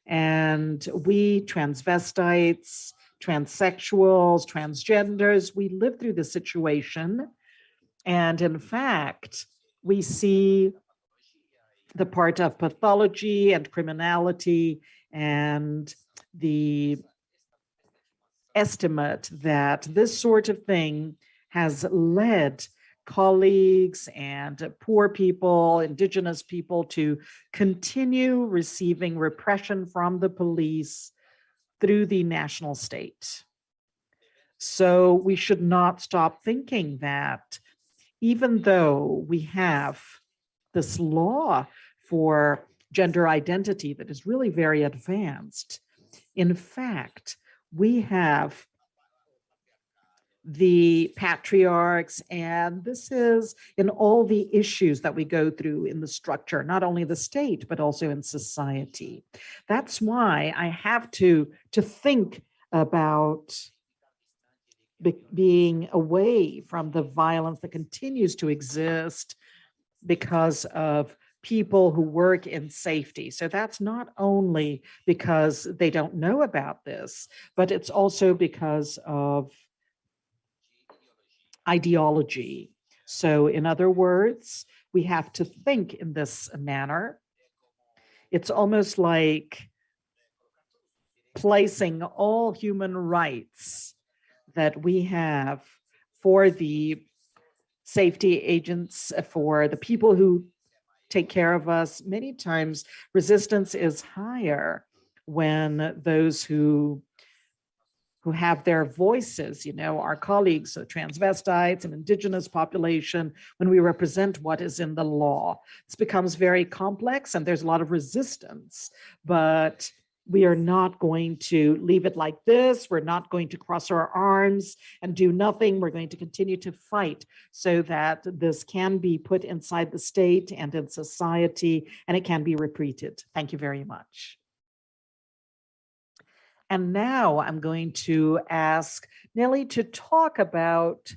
And we transvestites, transsexuals, transgenders, we live through this situation. And in fact, we see the part of pathology and criminality and the estimate that this sort of thing has led colleagues and poor people, indigenous people, to continue receiving repression from the police through the national state. So we should not stop thinking that even though we have this law for gender identity that is really very advanced, in fact, we have the patriarchs, and this is in all the issues that we go through in the structure, not only the state, but also in society. That's why I have to think about being away from the violence that continues to exist because of people who work in safety. So that's not only because they don't know about this, but it's also because of ideology. So in other words, we have to think in this manner. It's almost like placing all human rights that we have for the safety agents, for the people who take care of us. Many times resistance is higher when those who have their voices, our colleagues, so transvestites and indigenous population, when we represent what is in the law. This becomes very complex and there's a lot of resistance, but we are not going to leave it like this. We're not going to cross our arms and do nothing. We're going to continue to fight so that this can be put inside the state and in society, and it can be repeated. Thank you very much. And now I'm going to ask Nelly to talk about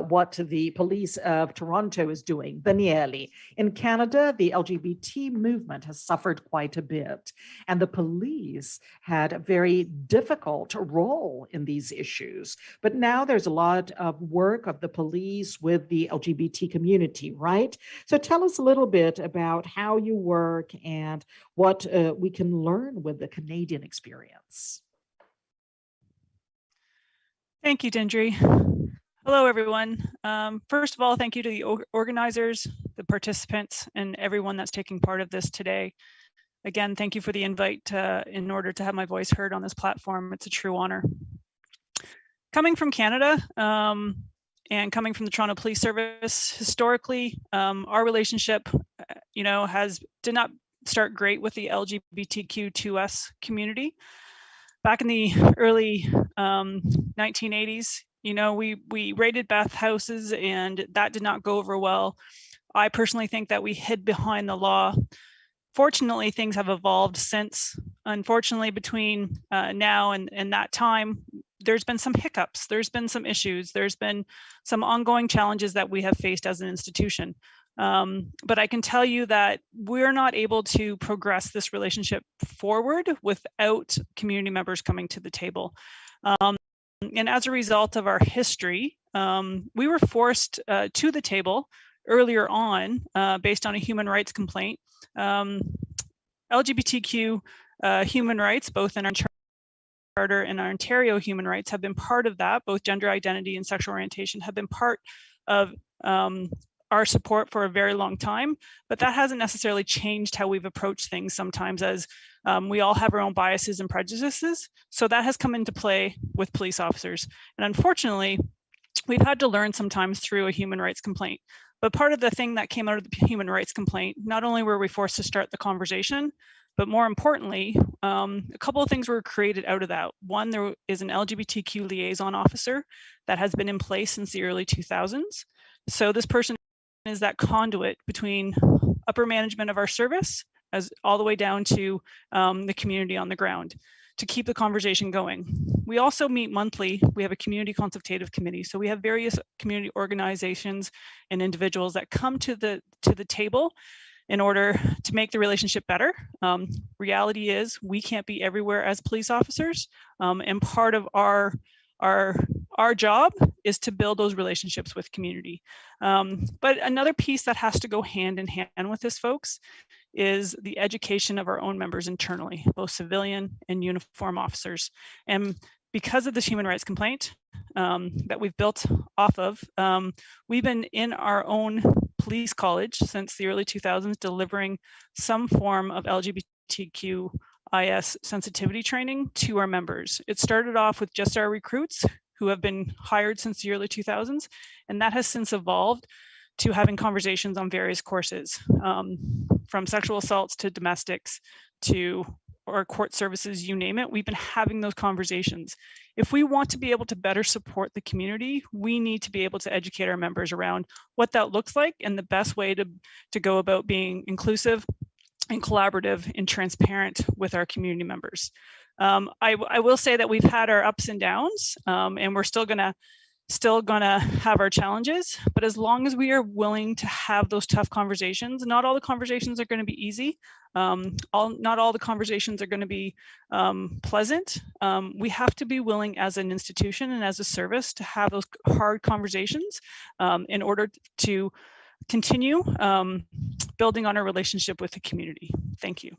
what the police of Toronto is doing. Daniele, in Canada, the LGBT movement has suffered quite a bit, and the police had a very difficult role in these issues. But now there's a lot of work of the police with the LGBT community, right? So tell us a little bit about how you work and what we can learn with the Canadian experience. Thank you, Dendry. Hello, everyone. First of all, thank you to the organizers, the participants, and everyone that's taking part of this today. Again, thank you for the invite in order to have my voice heard on this platform. It's a true honor. Coming from Canada and coming from the Toronto Police Service, historically, our relationship, did not start great with the LGBTQ2 community. Back in the early 1980s, we raided bathhouses and that did not go over well. I personally think that we hid behind the law. Fortunately, things have evolved since. Unfortunately, between now and that time, there's been some hiccups, there's been some issues, there's been some ongoing challenges that we have faced as an institution. But I can tell you that we're not able to progress this relationship forward without community members coming to the table. And as a result of our history, we were forced to the table earlier on based on a human rights complaint. LGBTQ human rights, both in our charter and our Ontario human rights, have been part of that. Both gender identity and sexual orientation have been part of our support for a very long time, but that hasn't necessarily changed how we've approached things sometimes, as we all have our own biases and prejudices. So that has come into play with police officers. And unfortunately, we've had to learn sometimes through a human rights complaint. But part of the thing that came out of the human rights complaint, not only were we forced to start the conversation, but more importantly, a couple of things were created out of that. One, there is an LGBTQ liaison officer that has been in place since the early 2000s. So this person is that conduit between upper management of our service as all the way down to the community on the ground. to keep the conversation going. We also meet monthly. We have a community consultative committee. So we have various community organizations and individuals that come to the table in order to make the relationship better. Reality is we can't be everywhere as police officers, and part of our job is to build those relationships with community. But another piece that has to go hand in hand with this, folks, is the education of our own members internally, both civilian and uniform officers. And because of this human rights complaint that we've built off of, we've been in our own police college since the early 2000s, delivering some form of LGBTQIS sensitivity training to our members. It started off with just our recruits who have been hired since the early 2000s, and that has since evolved to having conversations on various courses, from sexual assaults to domestics to or court services, you name it. We've been having those conversations. If we want to be able to better support the community, we need to be able to educate our members around what that looks like and the best way to go about being inclusive and collaborative and transparent with our community members. I will say that we've had our ups and downs, and we're still gonna have our challenges, but as long as we are willing to have those tough conversations, not all the conversations are going to be easy. Not all the conversations are going to be pleasant. We have to be willing as an institution and as a service to have those hard conversations in order to continue building on our relationship with the community. Thank you.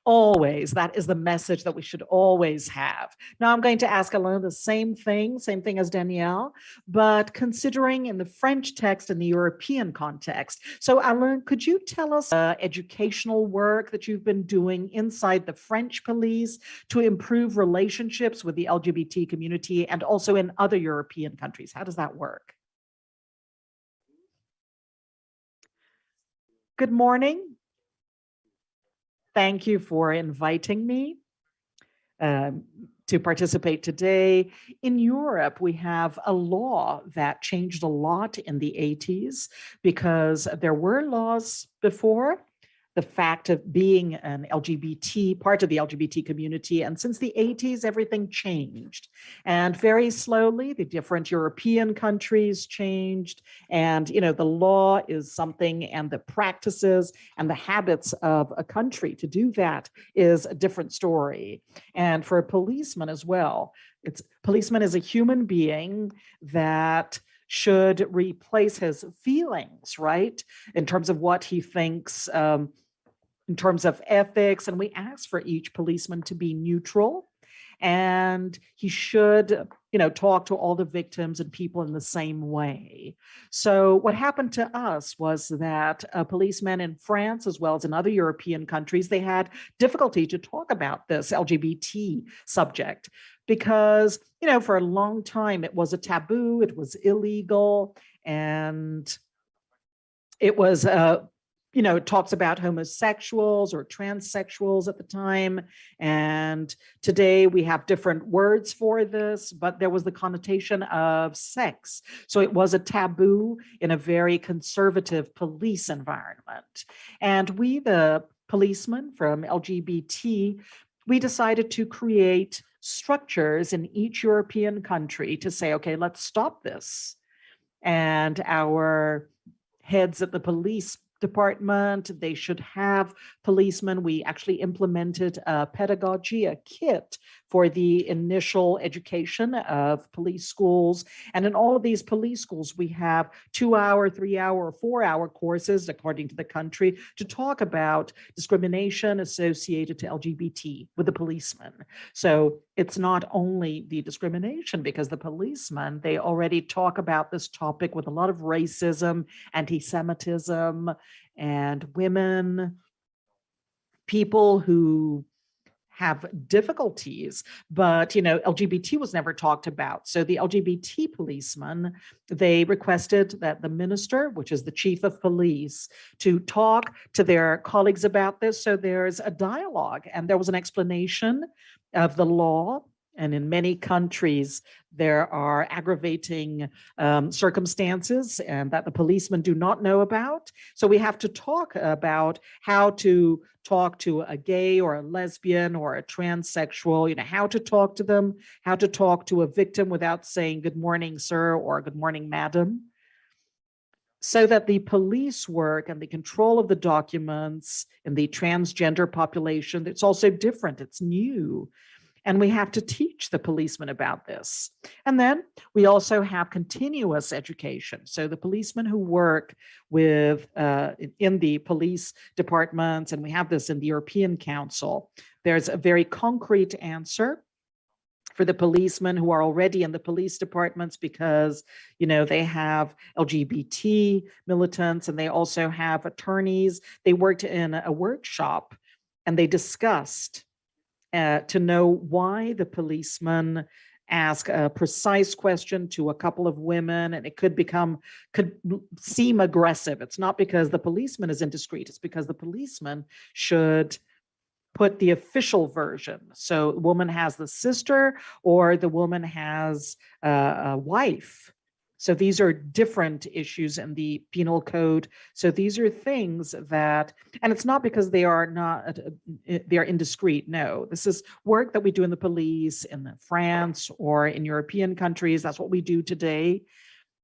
Always, that is the message that we should always have. Now I'm going to ask Alain the same thing as Danielle, but considering in the French text and the European context. So Alain, could you tell us educational work that you've been doing inside the French police to improve relationships with the LGBT community and also in other European countries? How does that work? Good morning. Thank you for inviting me to participate today. In Europe, we have a law that changed a lot in the 80s because there were laws before. The fact of being an LGBT, part of the LGBT community. And since the 80s, everything changed. And very slowly, the different European countries changed. And, you know, the law is something, and the practices and the habits of a country to do that is a different story. And for a policeman as well, policeman is a human being that should replace his feelings, right? In terms of what he thinks, in terms of ethics, and we ask for each policeman to be neutral, and he should, you know, talk to all the victims and people in the same way. So what happened to us was that policemen in France, as well as in other European countries, they had difficulty to talk about this LGBT subject because, you know, for a long time it was a taboo, it was illegal, and it was you know, it talks about homosexuals or transsexuals at the time. And today we have different words for this, but there was the connotation of sex. So it was a taboo in a very conservative police environment. And we, the policemen from LGBT, we decided to create structures in each European country to say, okay, let's stop this. And our heads at the police department, they should have policemen. We actually implemented a pedagogy, a kit for the initial education of police schools. And in all of these police schools, we have 2-hour, 3-hour, 4-hour courses, according to the country, to talk about discrimination associated to LGBT with the policemen. So it's not only the discrimination, because the policemen, they already talk about this topic with a lot of racism, anti-Semitism, and women, people who have difficulties, but, you know, LGBT was never talked about. So the LGBT policemen, they requested that the minister, which is the chief of police, to talk to their colleagues about this. So there's a dialogue, and there was an explanation of the law And in many countries, there are aggravating circumstances and that the policemen do not know about. So we have to talk about how to talk to a gay or a lesbian or a transsexual, how to talk to them, how to talk to a victim without saying good morning, sir, or good morning, madam. So that the police work and the control of the documents in the transgender population, it's also different, it's new. And we have to teach the policemen about this. And then we also have continuous education. So the policemen who work with in the police departments, and we have this in the European Council, there's a very concrete answer for the policemen who are already in the police departments because, they have LGBT militants and they also have attorneys. They worked in a workshop and they discussed to know why the policeman ask a precise question to a couple of women and it could seem aggressive. It's not because the policeman is indiscreet, it's because the policeman should put the official version. So the woman has the sister or the woman has a wife. So these are different issues in the penal code. So these are things that, and it's not because they are indiscreet. No, this is work that we do in the police in France or in European countries. That's what we do today.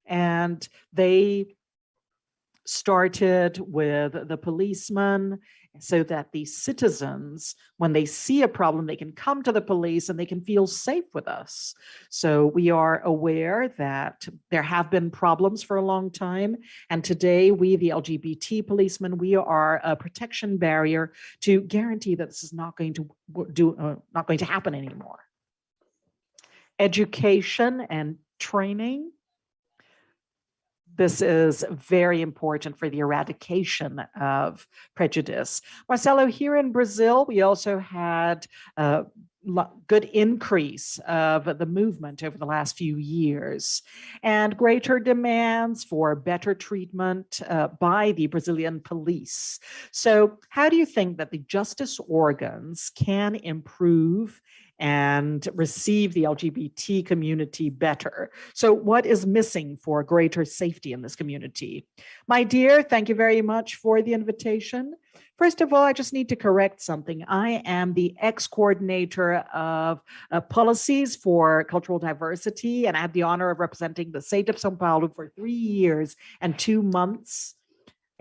And they started with the policeman so that the citizens, when they see a problem, they can come to the police and they can feel safe with us. So we are aware that there have been problems for a long time. And today we, the LGBT policemen, we are a protection barrier to guarantee that this is not going to happen anymore. Education and training. This is very important for the eradication of prejudice. Marcelo, here in Brazil, we also had a good increase of the movement over the last few years and greater demands for better treatment by the Brazilian police. So how do you think that the justice organs can improve and receive the LGBT community better? So what is missing for greater safety in this community? My dear, thank you very much for the invitation. First of all, I just need to correct something. I am the ex-coordinator of policies for cultural diversity, and I had the honor of representing the state of São Paulo for 3 years and 2 months.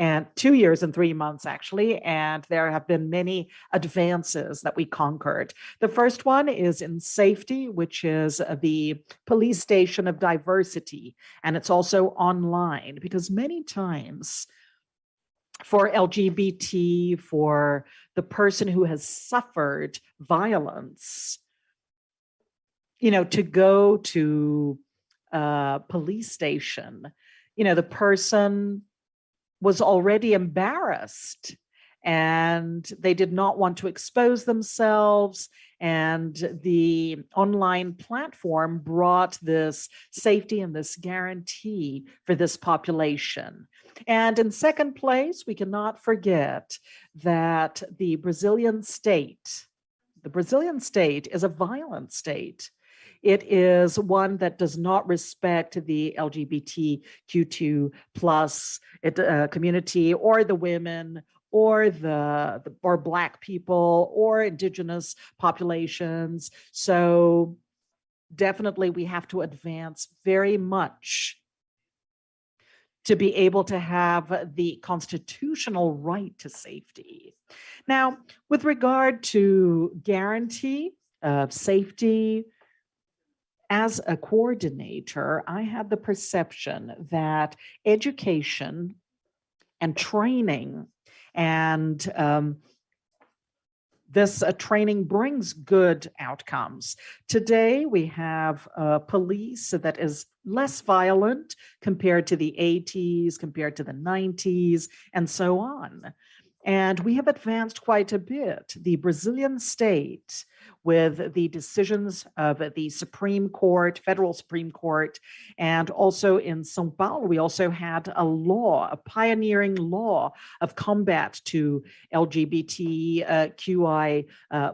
And 2 years and 3 months, actually, and there have been many advances that we conquered. The first one is in safety, which is the police station of diversity, and it's also online, because many times for LGBT, for the person who has suffered violence, to go to a police station, the person was already embarrassed and they did not want to expose themselves. And the online platform brought this safety and this guarantee for this population. And in second place, we cannot forget that the Brazilian state is a violent state. It is one that does not respect the LGBTQ2 plus community or the women or or Black people or indigenous populations. So definitely we have to advance very much to be able to have the constitutional right to safety. Now, with regard to guarantee of safety, as a coordinator, I had the perception that education and training and this training brings good outcomes. Today, we have a police that is less violent compared to the 80s, compared to the 90s, and so on. And we have advanced quite a bit. The Brazilian state, with the decisions of the Supreme Court, federal Supreme Court, and also in São Paulo, we also had a law, a pioneering law of combat to LGBTQI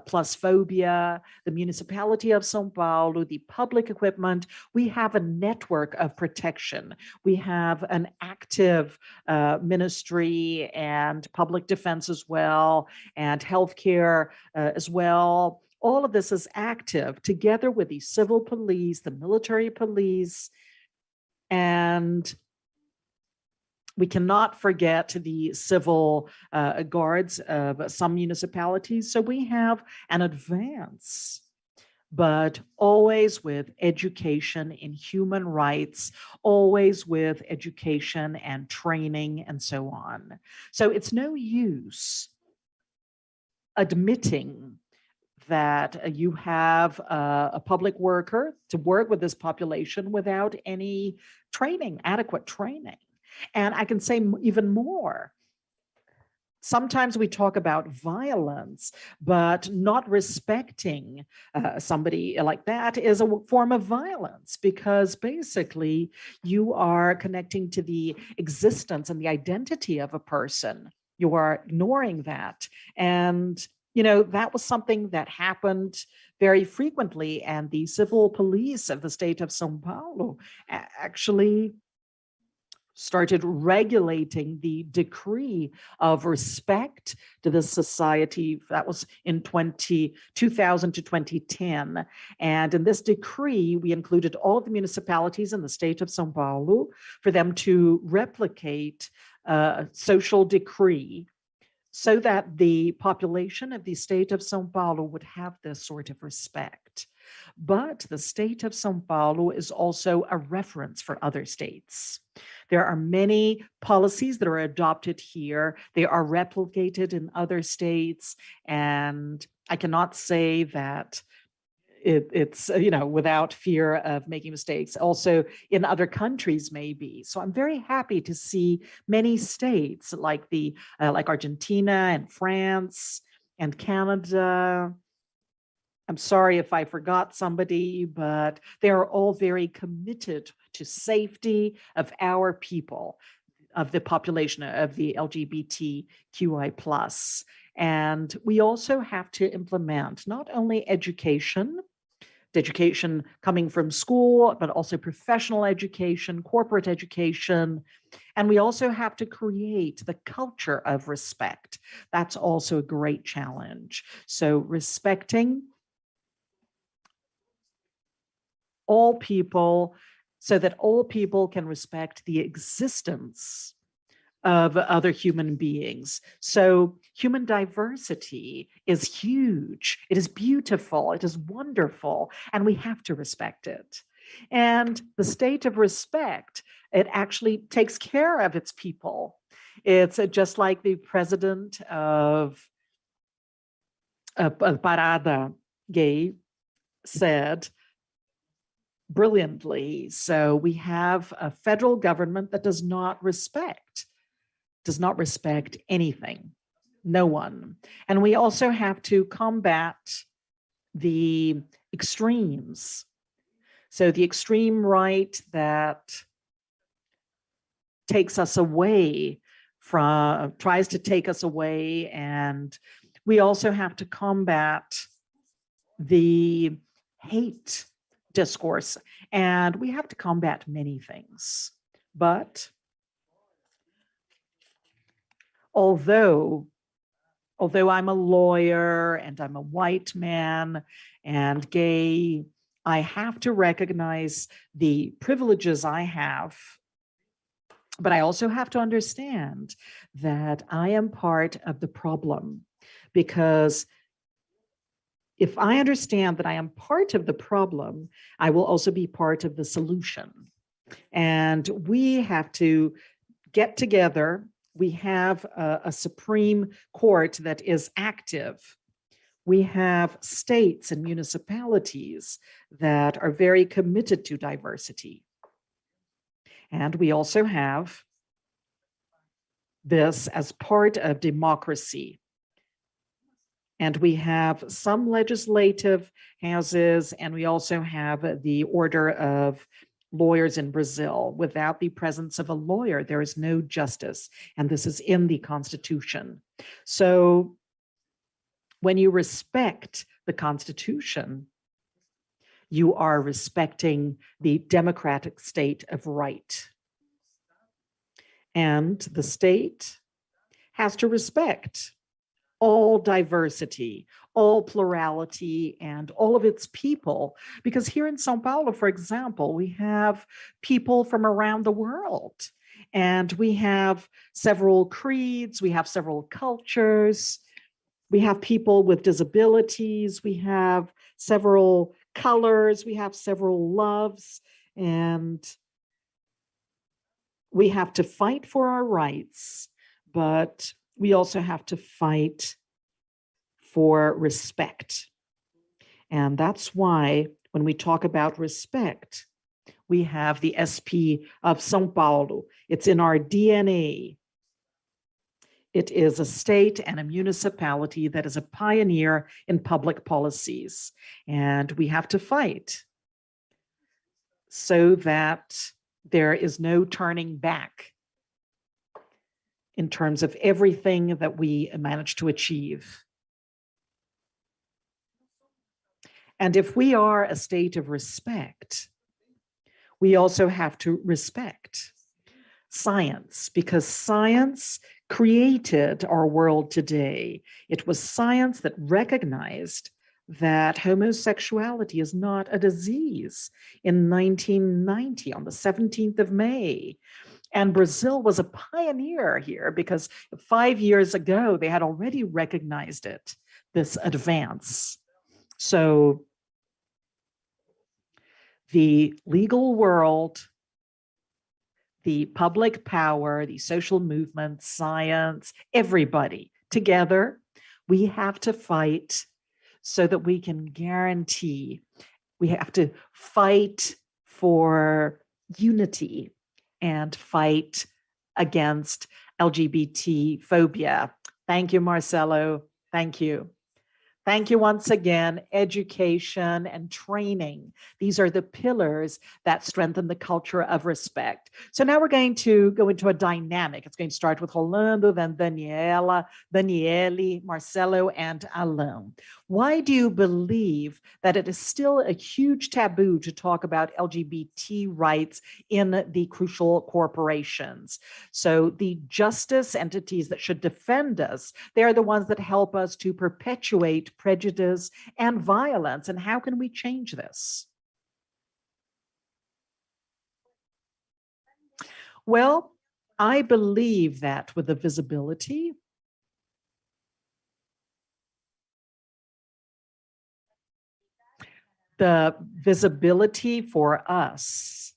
plus phobia, the municipality of São Paulo, the public equipment. We have a network of protection. We have an active ministry and public defense as well, and healthcare as well. All of this is active together with the civil police, the military police, and we cannot forget the civil guards of some municipalities. So we have an advance, but always with education in human rights, always with education and training and so on. So it's no use admitting that you have a public worker to work with this population without any training, adequate training. And I can say even more. Sometimes we talk about violence, but not respecting somebody like that is a form of violence, because basically you are connecting to the existence and the identity of a person. You are ignoring that. And you know, that was something that happened very frequently, and the civil police of the state of São Paulo actually started regulating the decree of respect to the society. That was in 2000 to 2010. And in this decree, we included all of the municipalities in the state of São Paulo for them to replicate a social decree, so that the population of the state of São Paulo would have this sort of respect. But the state of São Paulo is also a reference for other states. There are many policies that are adopted here. They are replicated in other states. And I cannot say that it's, you know, without fear of making mistakes. Also in other countries, maybe. So I'm very happy to see many states like like Argentina and France and Canada. I'm sorry if I forgot somebody, but they are all very committed to safety of our people, of the population of the LGBTQI+. And we also have to implement not only education coming from school, but also professional education, corporate education. And we also have to create the culture of respect. That's also a great challenge. So respecting all people so that all people can respect the existence of other human beings. So human diversity is huge. It is beautiful. It is wonderful. And we have to respect it. And the state of respect, it actually takes care of its people. It's just like the president of Parada Gay said brilliantly. So we have a federal government that does not respect anything, no one. And we also have to combat the extremes. So the extreme right that takes us away from, tries to take us away. And we also have to combat the hate discourse. And we have to combat many things. But although I'm a lawyer and I'm a white man and gay, I have to recognize the privileges I have, but I also have to understand that I am part of the problem, because if I understand that I am part of the problem, I will also be part of the solution. And we have to get together. We have a Supreme Court that is active. We have states and municipalities that are very committed to diversity. And we also have this as part of democracy. And we have some legislative houses, and we also have the Order of Lawyers in Brazil. Without the presence of a lawyer, there is no justice, and this is in the Constitution. So when you respect the Constitution, you are respecting the democratic state of right. And the state has to respect all diversity, all plurality, and all of its people. Because here in São Paulo, for example, we have people from around the world, and we have several creeds, we have several cultures, we have people with disabilities, we have several colors, we have several loves, and we have to fight for our rights, but we also have to fight for respect. And that's why when we talk about respect, we have the SP of São Paulo. It's in our DNA. It is a state and a municipality that is a pioneer in public policies. And we have to fight so that there is no turning back in terms of everything that we managed to achieve. And if we are a state of respect, we also have to respect science, because science created our world today. It was science that recognized that homosexuality is not a disease in 1990 on the 17th of May. And Brazil was a pioneer here because 5 years ago, they had already recognized it, this advance. So the legal world, the public power, the social movement, science, everybody together, we have to fight so that we can guarantee, we have to fight for unity and fight against LGBT phobia. Thank you, Marcelo. Thank you. Thank you once again. Education and training. These are the pillars that strengthen the culture of respect. So now we're going to go into a dynamic. It's going to start with Rolando, then Daniela, Daniele, Marcelo, and Alain. Why do you believe that it is still a huge taboo to talk about LGBT rights in the crucial corporations? So the justice entities that should defend us, they're the ones that help us to perpetuate prejudice and violence. And how can we change this? Well, I believe that with the visibility, for us,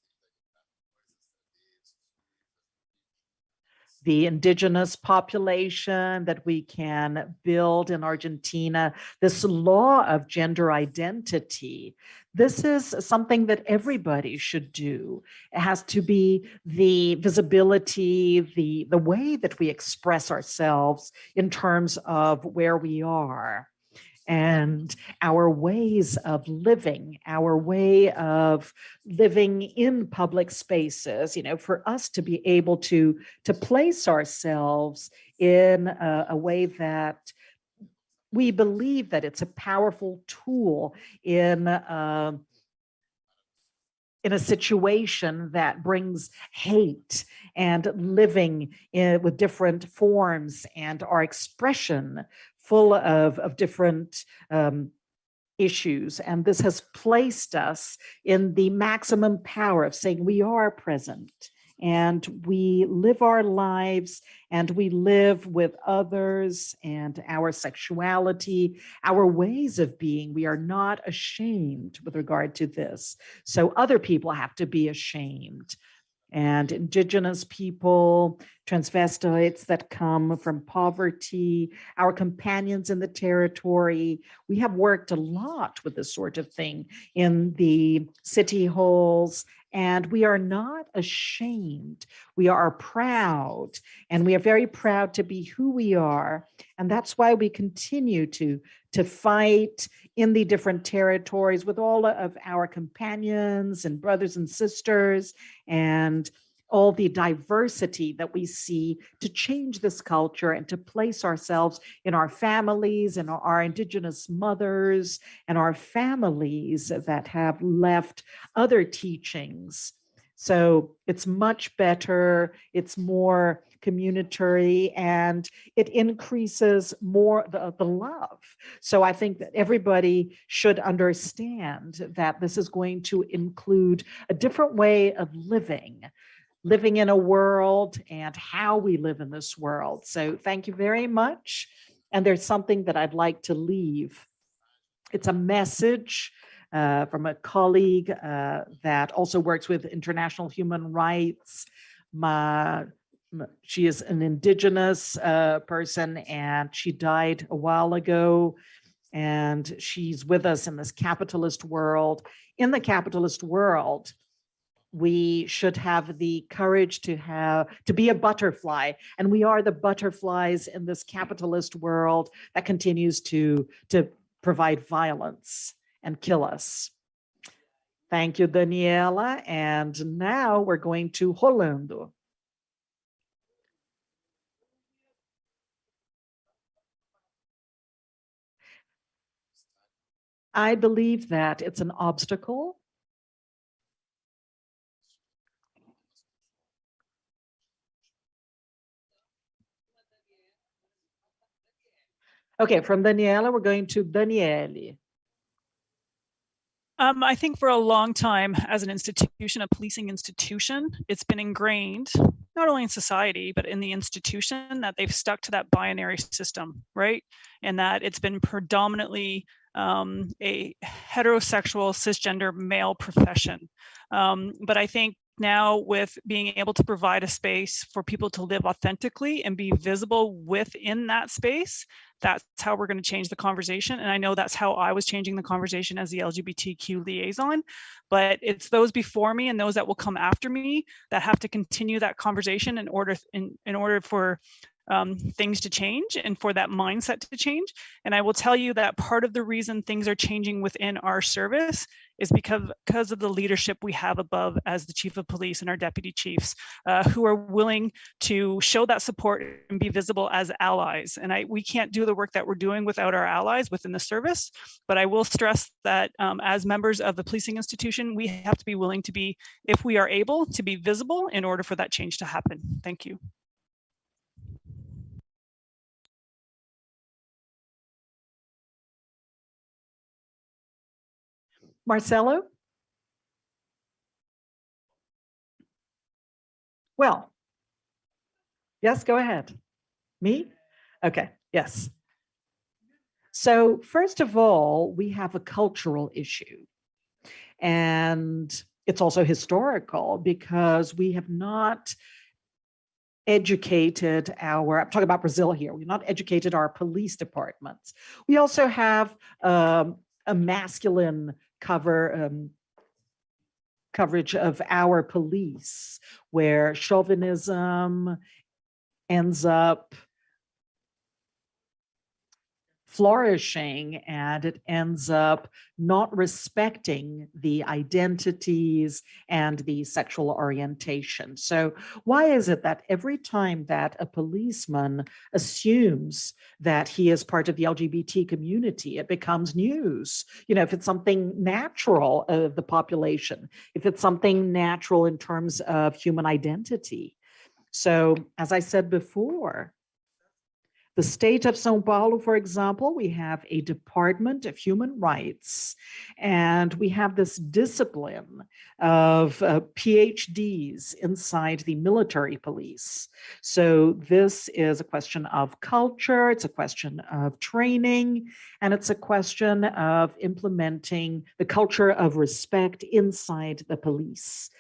the indigenous population that we can build in Argentina, this law of gender identity, this is something that everybody should do. It has to be the visibility, the way that we express ourselves in terms of where we are. And our ways of living, our way of living in public spaces, you know, for us to be able to place ourselves in a way that we believe that it's a powerful tool in a situation that brings hate and living with different forms and our expression full of different issues. And this has placed us in the maximum power of saying we are present and we live our lives and we live with others and our sexuality, our ways of being. We are not ashamed with regard to this. So other people have to be ashamed. And indigenous people, transvestites that come from poverty, our companions in the territory. We have worked a lot with this sort of thing in the city halls And we are not ashamed. We are proud, and we are very proud to be who we are. And that's why we continue to fight in the different territories with all of our companions and brothers and sisters and all the diversity that we see to change this culture and to place ourselves in our families and our indigenous mothers and our families that have left other teachings. So it's much better, it's more communitary, and it increases more the love. So I think that everybody should understand that this is going to include a different way of living in a world and how we live in this world. So thank you very much. And there's something that I'd like to leave. It's a message from a colleague that also works with international human rights. She is an indigenous person, and she died a while ago. And she's with us in this capitalist world. In the capitalist world, we should have the courage to be a butterfly, and we are the butterflies in this capitalist world that continues to provide violence and kill us. Thank you, Daniela. And now we're going to Rolando. I believe that it's an obstacle. Okay, from Daniela, we're going to Daniele. I think for a long time, as an institution, a policing institution, it's been ingrained, not only in society, but in the institution, that they've stuck to that binary system, right? And that it's been predominantly a heterosexual, cisgender male profession. But I think now, with being able to provide a space for people to live authentically and be visible within that space, that's how we're going to change the conversation. And I know that's how I was changing the conversation as the LGBTQ liaison, but it's those before me and those that will come after me that have to continue that conversation in order for things to change and for that mindset to change. And I will tell you that part of the reason things are changing within our service is because of the leadership we have above as the chief of police and our deputy chiefs who are willing to show that support and be visible as allies. And we can't do the work that we're doing without our allies within the service. But I will stress that as members of the policing institution, we have to be willing to be, if we are able, to be visible in order for that change to happen. Thank you. Marcelo? Well, yes, go ahead. Me? Okay, yes. So first of all, we have a cultural issue. And it's also historical because we have not educated I'm talking about Brazil here, we've not educated our police departments. We also have a masculine coverage of our police, where chauvinism ends up flourishing, and it ends up not respecting the identities and the sexual orientation. So why is it that every time that a policeman assumes that he is part of the LGBT community, it becomes news? You know, if it's something natural of the population, if it's something natural in terms of human identity. So as I said before, the state of São Paulo, for example, we have a Department of Human Rights, and we have this discipline of PhDs inside the military police. So this is a question of culture, it's a question of training, and it's a question of implementing the culture of respect inside the police.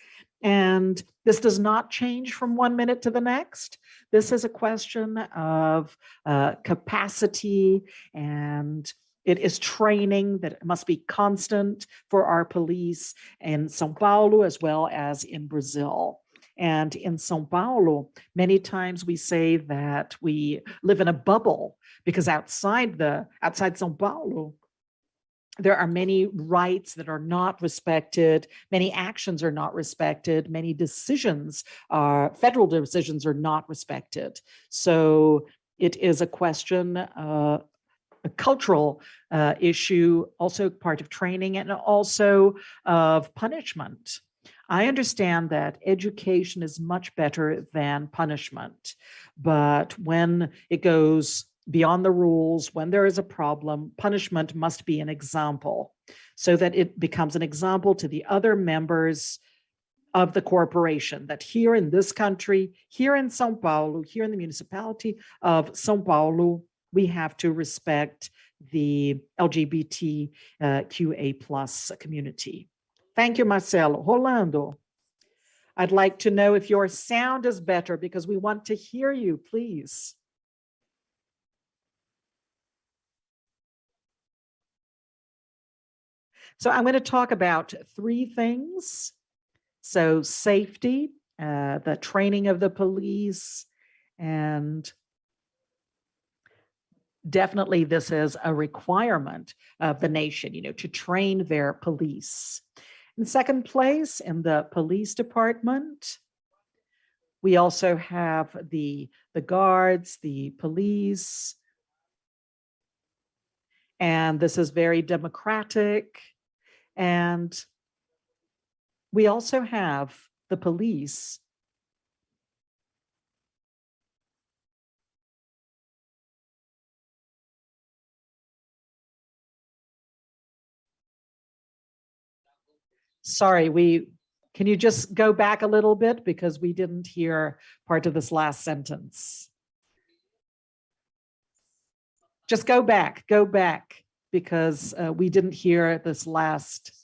And this does not change from one minute to the next. This is a question of capacity and It is training that must be constant for our police in São Paulo as well as in Brazil. And in São Paulo, many times we say that we live in a bubble because outside São Paulo, there are many rights that are not respected, many actions are not respected, many decisions, federal decisions are not respected. So it is a question, a cultural issue, also part of training and also of punishment. I understand that education is much better than punishment, but when it goes beyond the rules, when there is a problem, punishment must be an example so that it becomes an example to the other members of the corporation, that here in this country, here in São Paulo, here in the municipality of São Paulo, we have to respect the LGBTQA plus community. Thank you, Marcelo. Rolando, I'd like to know if your sound is better because we want to hear you, please. So I'm going to talk about three things. So safety, the training of the police, and definitely this is a requirement of the nation, to train their police. In second place, in the police department, we also have the guards, the police, and this is very democratic. And we also have the police Sorry, can you just go back a little bit because we didn't hear part of this last sentence. Just go back because we didn't hear this last.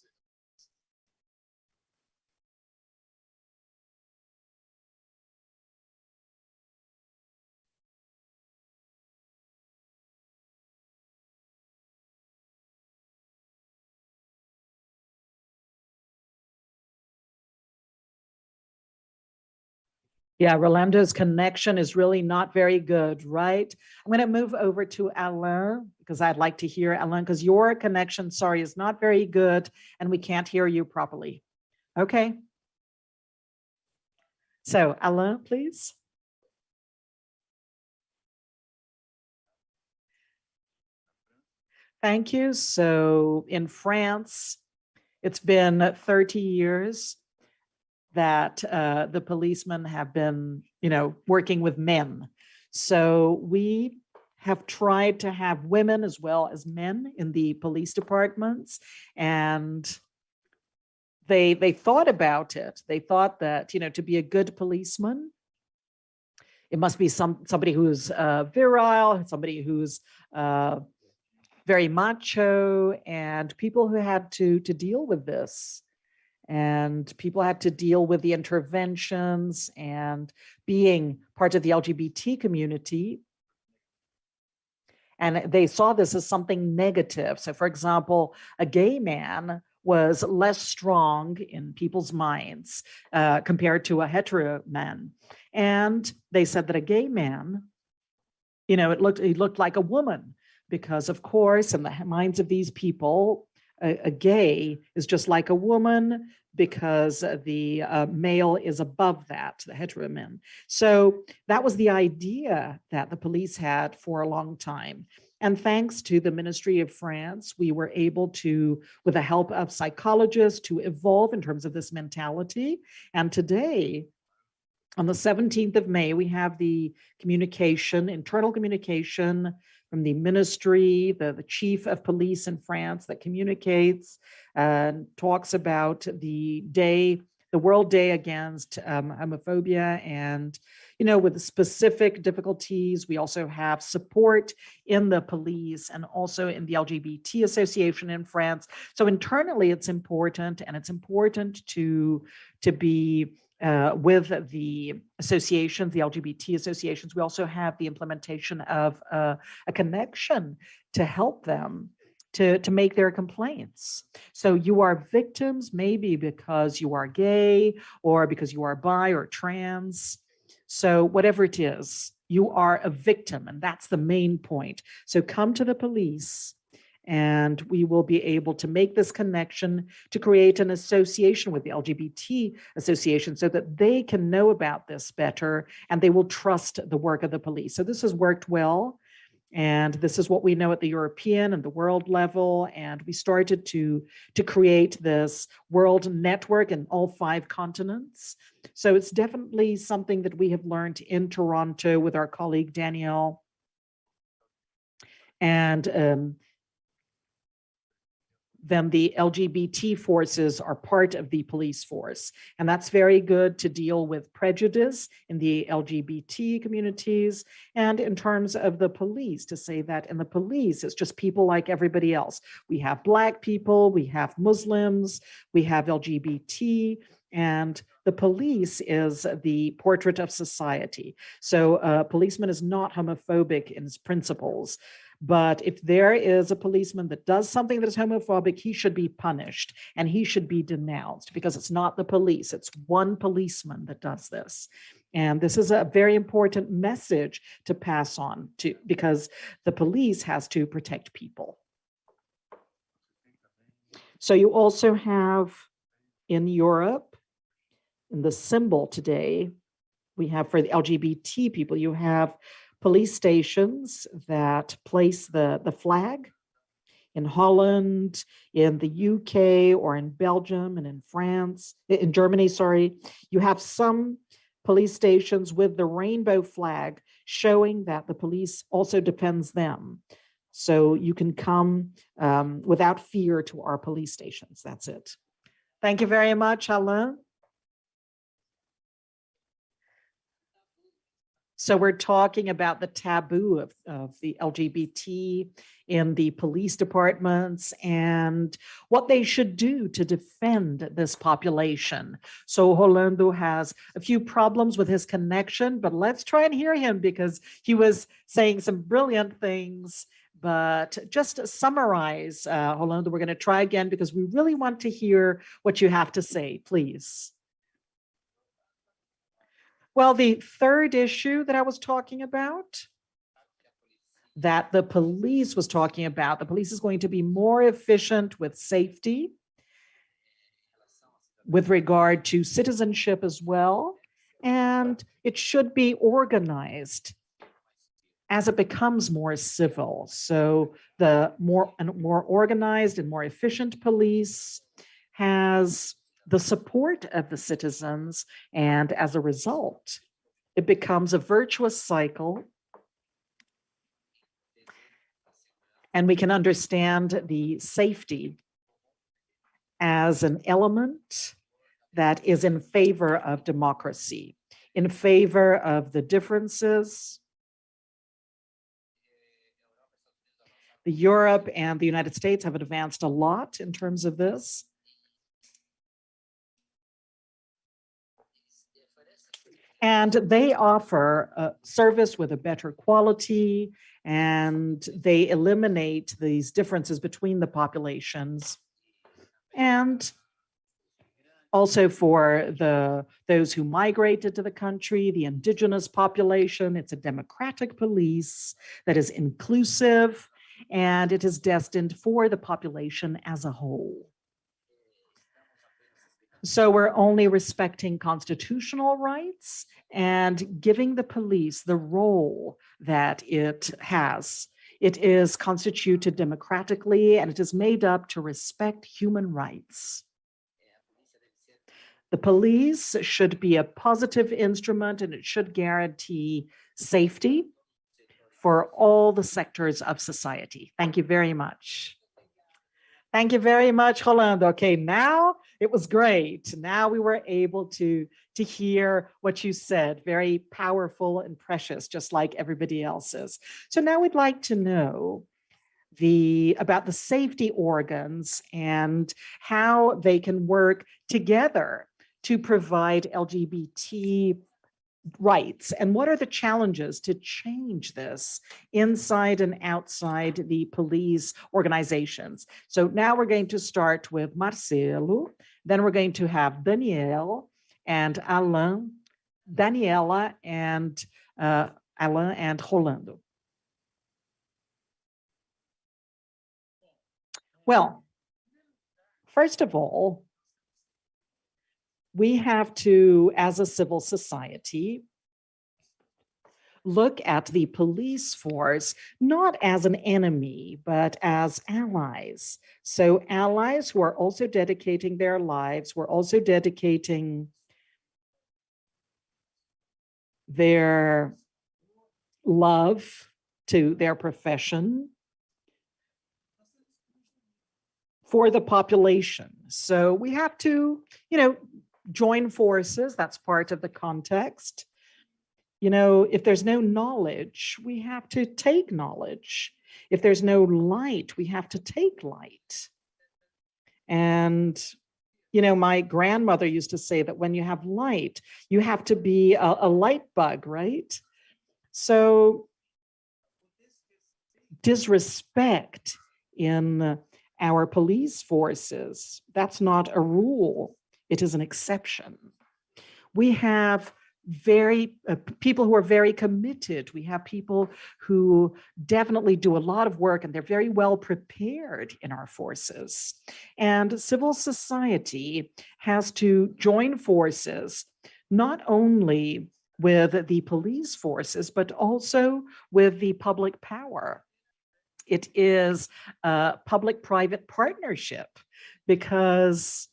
Yeah, Rolando's connection is really not very good, right? I'm going to move over to Alain because I'd like to hear Alain because your connection, sorry, is not very good and we can't hear you properly. Okay. So Alain, please. Thank you. So in France, it's been 30 years that the policemen have been, working with men. So we have tried to have women as well as men in the police departments, and they thought about it. They thought that, to be a good policeman, it must be somebody who's virile, somebody who's very macho, and people who had to deal with this. And people had to deal with the interventions and being part of the LGBT community. And they saw this as something negative. So for example, a gay man was less strong in people's minds compared to a hetero man. And they said that a gay man, he looked like a woman because of course, in the minds of these people, a gay is just like a woman because the male is above that, the hetero men. So that was the idea that the police had for a long time. And thanks to the Ministry of France, we were able to, with the help of psychologists, to evolve in terms of this mentality. And today, on the 17th of May, we have the internal communication from the ministry, the chief of police in France that communicates and talks about the World Day against homophobia. And, with specific difficulties, we also have support in the police and also in the LGBT Association in France. So internally, it's important, and it's important to be with the associations, the LGBT associations. We also have the implementation of a connection to help them to make their complaints. So you are victims maybe because you are gay or because you are bi or trans. So whatever it is, you are a victim, and that's the main point. So come to the police, and we will be able to make this connection to create an association with the LGBT association so that they can know about this better and they will trust the work of the police. So this has worked well. And this is what we know at the European and the world level. And we started to create this world network in all 5 continents. So it's definitely something that we have learned in Toronto with our colleague Danielle. And then the LGBT forces are part of the police force. And that's very good to deal with prejudice in the LGBT communities. And in terms of the police, to say that in the police, it's just people like everybody else. We have Black people, we have Muslims, we have LGBT, and the police is the portrait of society. So a policeman is not homophobic in his principles. But if there is a policeman that does something that is homophobic, he should be punished and he should be denounced, because it's not the police. It's one policeman that does this. And this is a very important message to pass on to, because the police has to protect people. So you also have in Europe, in the symbol today, we have for the LGBT people, you have police stations that place the flag. In Holland, in the UK, or in Belgium, and in France, in Germany, sorry, you have some police stations with the rainbow flag showing that the police also defends them. So you can come without fear to our police stations. That's it. Thank you very much, Alain. So we're talking about the taboo of the LGBT in the police departments and what they should do to defend this population. So Rolando has a few problems with his connection, but let's try and hear him because he was saying some brilliant things. But just to summarize, Rolando, we're going to try again because we really want to hear what you have to say, please. Well, the third issue that I was talking about, that the police was talking about, the police is going to be more efficient with safety, with regard to citizenship as well, and it should be organized as it becomes more civil. So the more organized and more efficient police has the support of the citizens, and as a result, it becomes a virtuous cycle. And we can understand the safety as an element that is in favor of democracy, in favor of the differences. Europe and the United States have advanced a lot in terms of this. And they offer a service with a better quality, and they eliminate these differences between the populations. And also for those who migrated to the country, the indigenous population, it's a democratic police that is inclusive, and it is destined for the population as a whole. So we're only respecting constitutional rights and giving the police the role that it has. It is constituted democratically, and it is made up to respect human rights. The police should be a positive instrument, and it should guarantee safety for all the sectors of society. Thank you very much. Thank you very much, Rolando. Okay, now it was great. Now we were able to hear what you said. Very powerful and precious, just like everybody else's. So now we'd like to know about the safety organs and how they can work together to provide LGBT rights, and what are the challenges to change this inside and outside the police organizations. So now we're going to start with Marcelo, then we're going to have Danielle and Alain, Daniela and Alain and Rolando. Well, first of all, we have to, as a civil society, look at the police force not as an enemy, but as allies. So allies who are also dedicating their lives, who are also dedicating their love to their profession for the population. So we have to, join forces. That's part of the context. If there's no knowledge, we have to take knowledge. If there's no light, we have to take light. And, my grandmother used to say that when you have light, you have to be a light bug, right? So disrespect in our police forces, that's not a rule. It is an exception. We have people who are very committed. We have people who definitely do a lot of work, and they're very well prepared in our forces. And civil society has to join forces, not only with the police forces, but also with the public power. It is a public-private partnership, because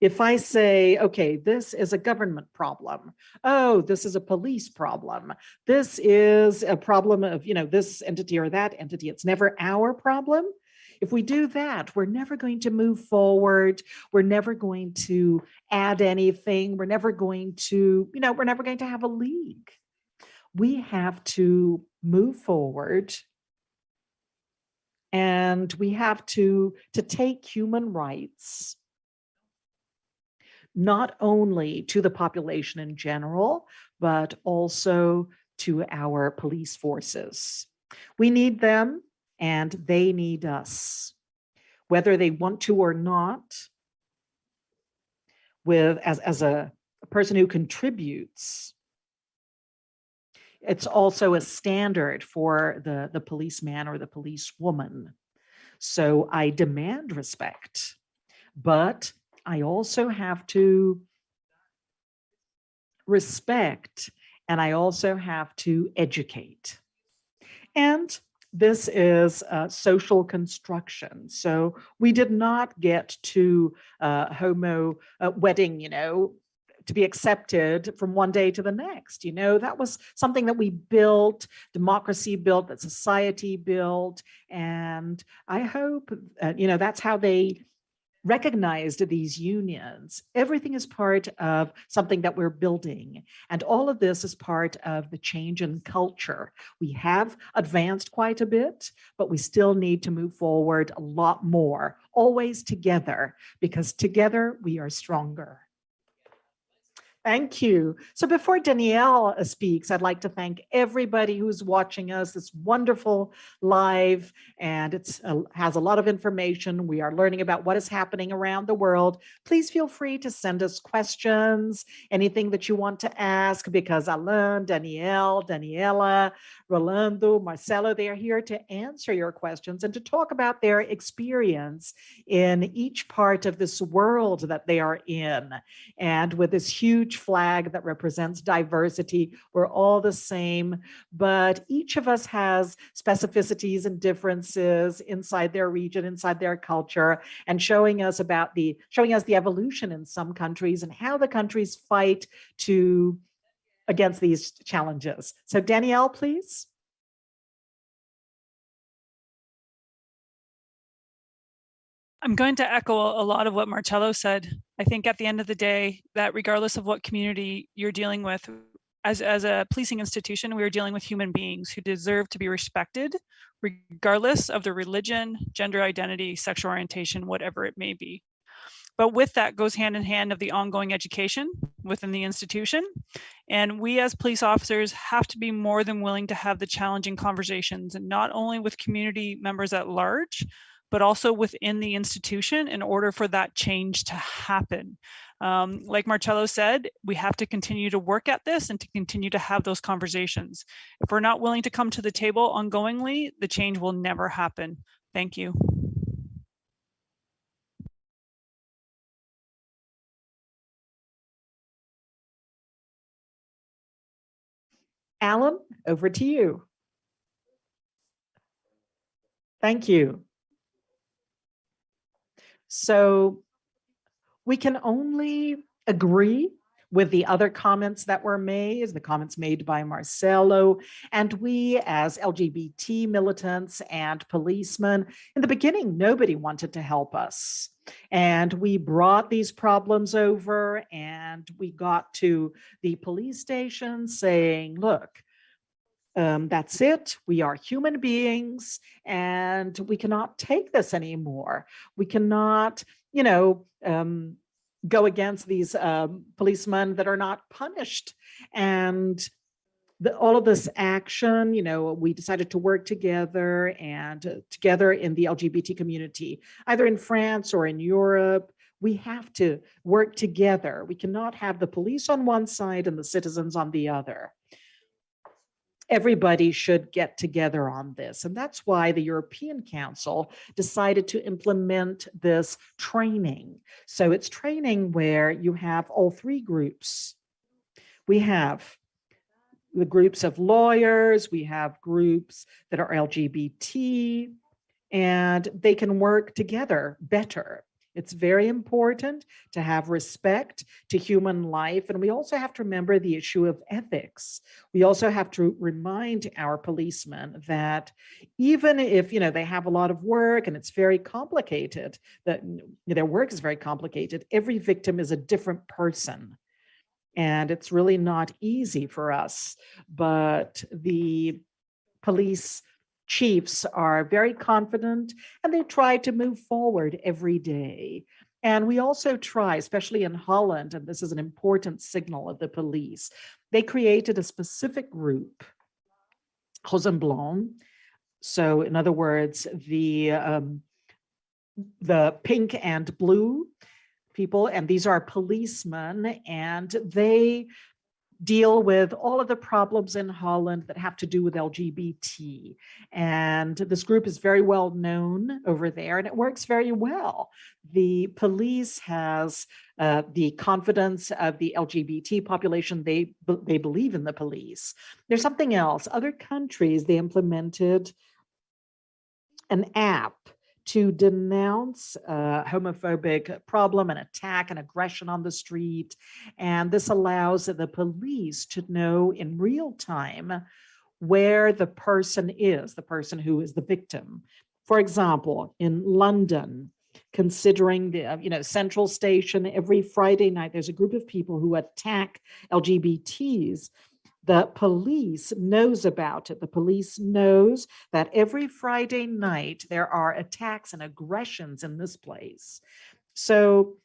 if I say, okay, this is a government problem, oh, this is a police problem, this is a problem of, this entity or that entity, it's never our problem. If we do that, we're never going to move forward. We're never going to add anything. We're never going to, we're never going to have a league. We have to move forward, and we have to take human rights not only to the population in general, but also to our police forces. We need them, and they need us, whether they want to or not. As a person who contributes, it's also a standard for the policeman or the policewoman. So I demand respect, but I also have to respect, and I also have to educate. And this is social construction. So we did not get to homo wedding, to be accepted from one day to the next. That was something that we built, democracy built, that society built. And I hope, that's how they recognized these unions. Everything is part of something that we're building. And all of this is part of the change in culture. We have advanced quite a bit, but we still need to move forward a lot more, always together, because together we are stronger. Thank you. So before Danielle speaks, I'd like to thank everybody who's watching us. This wonderful live, and it has a lot of information. We are learning about what is happening around the world. Please feel free to send us questions, anything that you want to ask, because Alain, Danielle, Daniela, Rolando, Marcelo, they are here to answer your questions and to talk about their experience in each part of this world that they are in. And with this huge flag that represents diversity, we're all the same, but each of us has specificities and differences inside their region, inside their culture, and showing us the evolution in some countries and how the countries fight against these challenges. So Danielle, please. I'm going to echo a lot of what Marcello said. I think at the end of the day, that regardless of what community you're dealing with, as a policing institution, we are dealing with human beings who deserve to be respected, regardless of their religion, gender identity, sexual orientation, whatever it may be. But with that goes hand in hand of the ongoing education within the institution. And we as police officers have to be more than willing to have the challenging conversations, and not only with community members at large, but also within the institution in order for that change to happen. Like Marcello said, we have to continue to work at this and to continue to have those conversations. If we're not willing to come to the table ongoingly, the change will never happen. Thank you. Alan, over to you. Thank you. So we can only agree with the other comments that were made, the comments made by Marcello, and we as LGBT militants and policemen, in the beginning, nobody wanted to help us. And we brought these problems over and we got to the police station saying, look, that's it. We are human beings and we cannot take this anymore. We cannot, go against these policemen that are not punished. And all of this action, we decided to work together and together in the LGBT community, either in France or in Europe. We have to work together. We cannot have the police on one side and the citizens on the other. Everybody should get together on this. And that's why the European Council decided to implement this training. So it's training where you have all three groups. We have the groups of lawyers, we have groups that are LGBT, and they can work together better. It's very important to have respect to human life. And we also have to remember the issue of ethics. We also have to remind our policemen that even if, they have a lot of work and it's very complicated, that their work is very complicated, every victim is a different person. And it's really not easy for us, but the police chiefs are very confident and they try to move forward every day. And we also try, especially in Holland, and this is an important signal of the police, they created a specific group, Rose and Blanc. So in other words, the pink and blue people, and these are policemen, and they deal with all of the problems in Holland that have to do with LGBT. And this group is very well known over there and it works very well. The police has the confidence of the LGBT population. They believe in the police. There's something else. Other countries, they implemented an app to denounce homophobic problem and attack and aggression on the street. And this allows the police to know in real time where the person is, the person who is the victim. For example, in London, considering the Central Station, every Friday night, there's a group of people who attack LGBTs. The police knows about it. The police knows that every Friday night there are attacks and aggressions in this place. So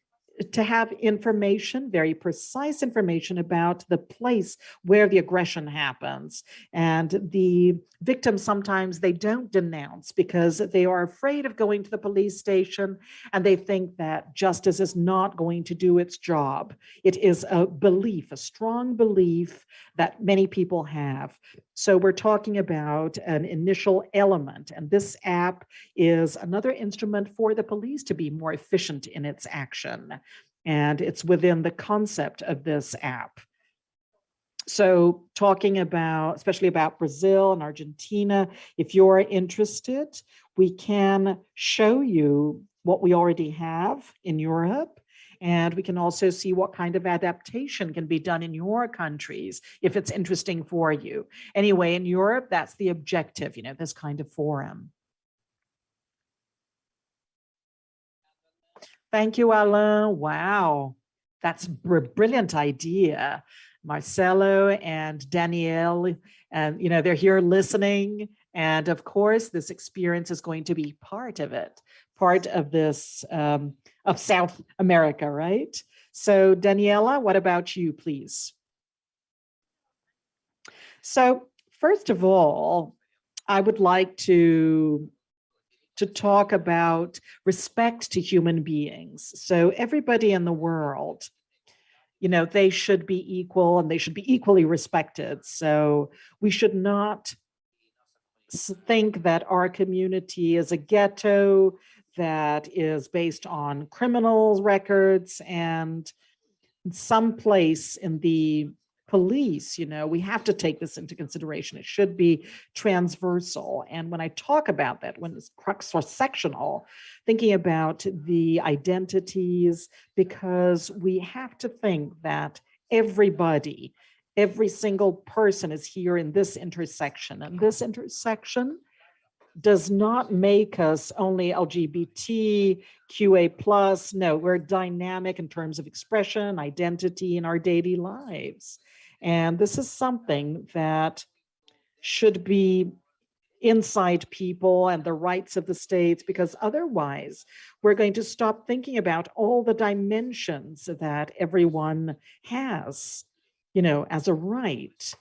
to have information, very precise information about the place where the aggression happens. And the victims, sometimes they don't denounce because they are afraid of going to the police station and they think that justice is not going to do its job. It is a belief, a strong belief that many people have. So we're talking about an initial element, and this app is another instrument for the police to be more efficient in its action. And it's within the concept of this app. So talking about, especially about Brazil and Argentina, if you're interested, we can show you what we already have in Europe. And we can also see what kind of adaptation can be done in your countries if it's interesting for you. Anyway, in Europe, that's the objective, this kind of forum. Thank you, Alain. Wow, that's a brilliant idea. Marcello and Danielle, and they're here listening. And of course, this experience is going to be part of it part of this, of South America, right? So Daniela, what about you, please? So first of all, I would like to talk about respect to human beings. So everybody in the world, you know, they should be equal and they should be equally respected. So we should not think that our community is a ghetto that is based on criminal records and someplace in the police, you know, we have to take this into consideration. It should be transversal. And when I talk about that, when it's cross-sectional, thinking about the identities, because we have to think that everybody, every single person is here in this intersection. And this intersection does not make us only LGBTQA+. No, we're dynamic in terms of expression, identity in our daily lives. And this is something that should be inside people and the rights of the states, because otherwise we're going to stop thinking about all the dimensions that everyone has, you know, as a right.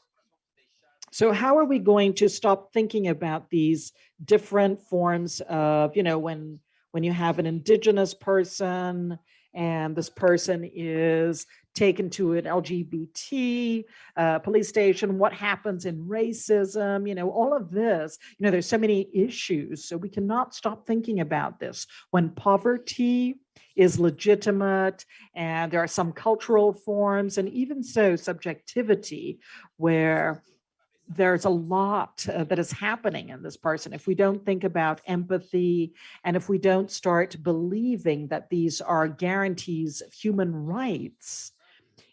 So how are we going to stop thinking about these different forms of, you know, when you have an indigenous person and this person is taken to an LGBT police station, what happens in racism, you know, all of this, you know, there's so many issues. So we cannot stop thinking about this. When poverty is legitimate and there are some cultural forms and even so subjectivity where there's a lot that is happening in this person. If we don't think about empathy and if we don't start believing that these are guarantees of human rights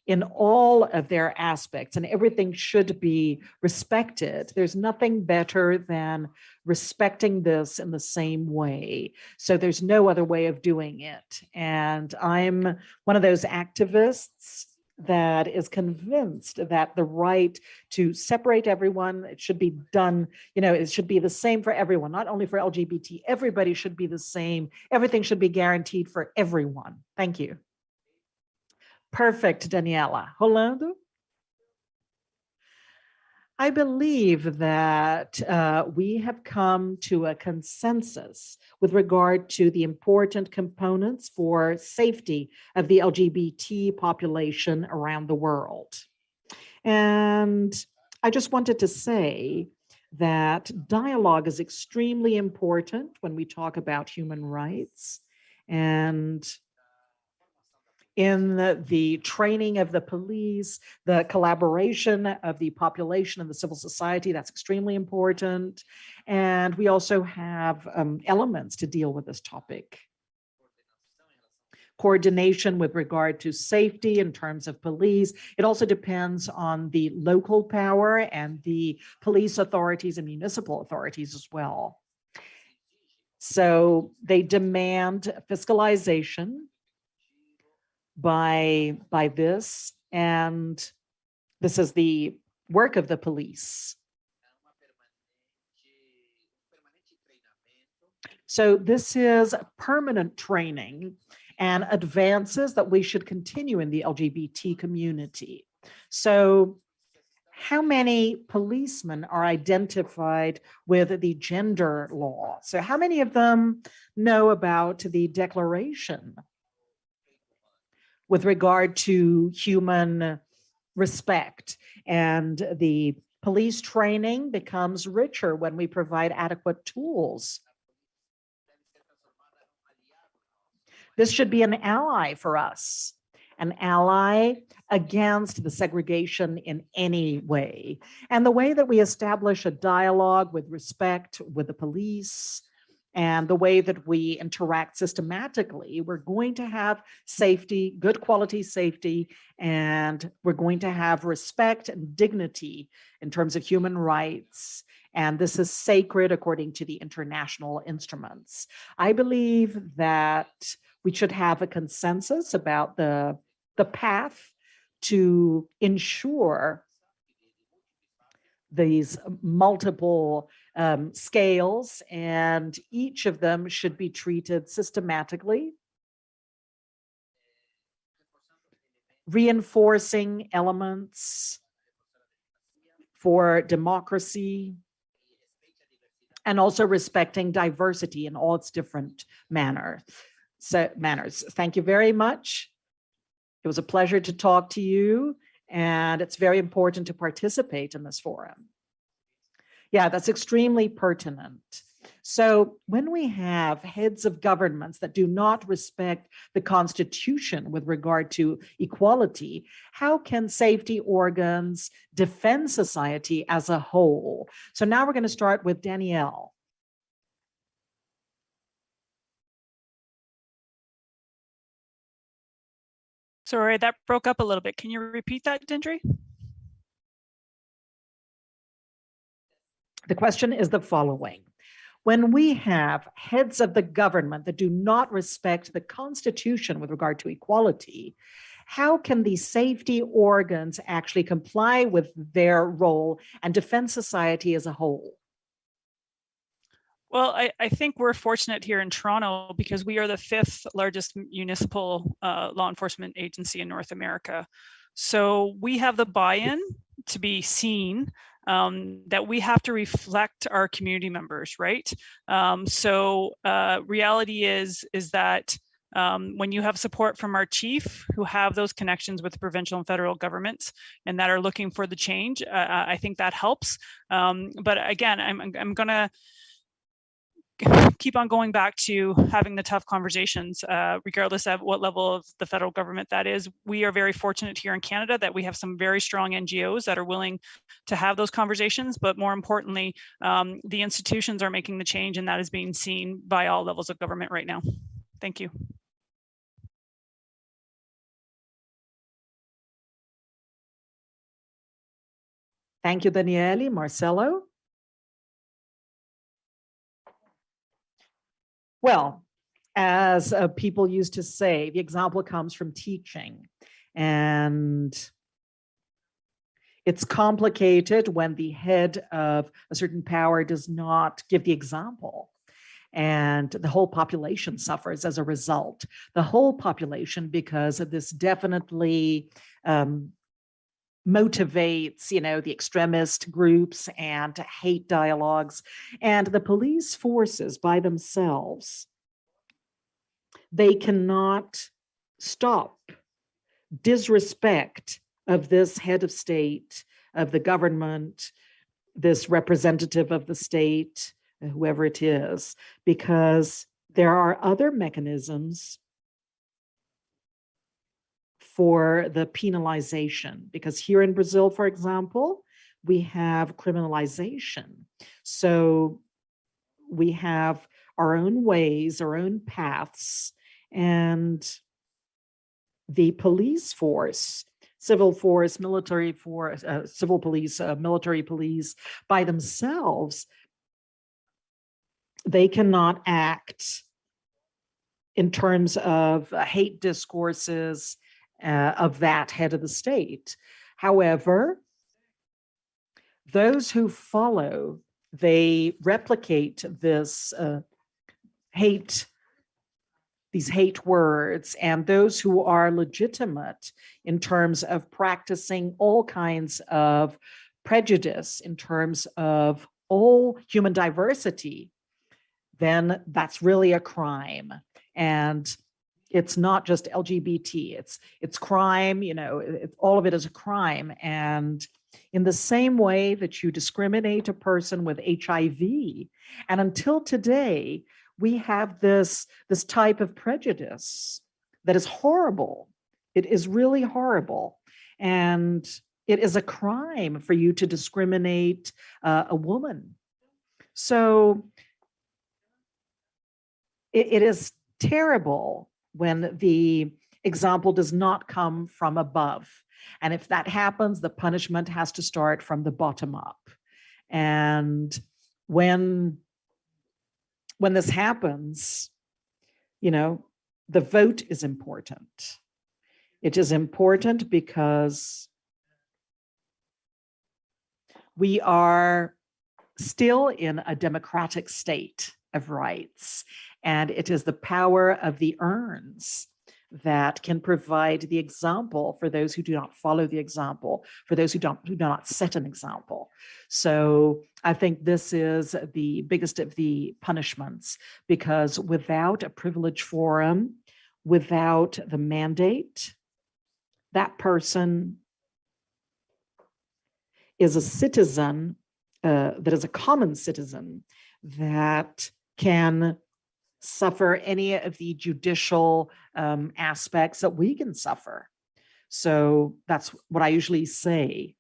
in all of their aspects and everything should be respected, there's nothing better than respecting this in the same way. So there's no other way of doing it. And I'm one of those activists that is convinced that the right to separate everyone, it should be done, you know, it should be the same for everyone, not only for LGBT, everybody should be the same. Everything should be guaranteed for everyone. Thank you. Perfect, Daniela. Rolando? I believe that we have come to a consensus with regard to the important components for safety of the LGBT population around the world. And I just wanted to say that dialogue is extremely important when we talk about human rights. And in the training of the police, the collaboration of the population and the civil society, that's extremely important. And we also have elements to deal with this topic. Coordination with regard to safety in terms of police. It also depends on the local power and the police authorities and municipal authorities as well. So they demand fiscalization by this, and this is the work of the police. So this is permanent training and advances that we should continue in the LGBT community. So how many policemen are identified with the gender law? So how many of them know about the Declaration with regard to human respect? And the police training becomes richer when we provide adequate tools. This should be an ally for us, an ally against the segregation in any way. And the way that we establish a dialogue with respect with the police and the way that we interact systematically, we're going to have safety, good quality safety, and we're going to have respect and dignity in terms of human rights. And this is sacred according to the international instruments. I believe that we should have a consensus about the path to ensure these multiple scales, and each of them should be treated systematically, reinforcing elements for democracy, and also respecting diversity in all its different manners. Thank you very much. It was a pleasure to talk to you, and it's very important to participate in this forum. Yeah, that's extremely pertinent. So when we have heads of governments that do not respect the Constitution with regard to equality, how can safety organs defend society as a whole? So now we're going to start with Danielle. Sorry, that broke up a little bit. Can you repeat that, Dindri? The question is the following. When we have heads of the government that do not respect the Constitution with regard to equality, how can the safety organs actually comply with their role and defend society as a whole? Well, I think we're fortunate here in Toronto because we are the 5th largest municipal law enforcement agency in North America. So we have the buy-in to be seen, that we have to reflect our community members, right? Reality is that when you have support from our chief who have those connections with the provincial and federal governments and that are looking for the change, I think that helps. But again, I'm gonna keep on going back to having the tough conversations, regardless of what level of the federal government that is. We are very fortunate here in Canada that we have some very strong NGOs that are willing to have those conversations, but more importantly, the institutions are making the change, and that is being seen by all levels of government right now. Thank you. Thank you, Daniele. Marcelo? Well, as people used to say, the example comes from teaching. And it's complicated when the head of a certain power does not give the example. And the whole population suffers as a result. The whole population, because of this definitely motivates, the extremist groups and hate dialogues. And the police forces by themselves, they cannot stop disrespect of this head of state, of the government, this representative of the state, whoever it is, because there are other mechanisms for the penalization, because here in Brazil, for example, we have criminalization. So we have our own ways, our own paths, and the police force, civil force, military force, civil police, military police by themselves, they cannot act in terms of hate discourses of that head of the state. However, those who follow, they replicate this these hate words, and those who are legitimate in terms of practicing all kinds of prejudice, in terms of all human diversity, then that's really a crime. And it's not just LGBT, it's crime, all of it is a crime. And in the same way that you discriminate a person with HIV, and until today, we have this type of prejudice that is horrible. It is really horrible. And it is a crime for you to discriminate a woman. So it is terrible when the example does not come from above. And if that happens, the punishment has to start from the bottom up. And when this happens, the vote is important. It is important because We are still in a democratic state of rights, and it is the power of the urns that can provide the example for those who do not follow the example, for those who do not set an example. So I think this is the biggest of the punishments, because without a privilege forum, without the mandate, that person is a citizen that is a common citizen that can suffer any of the judicial aspects that we can suffer. So that's what I usually say.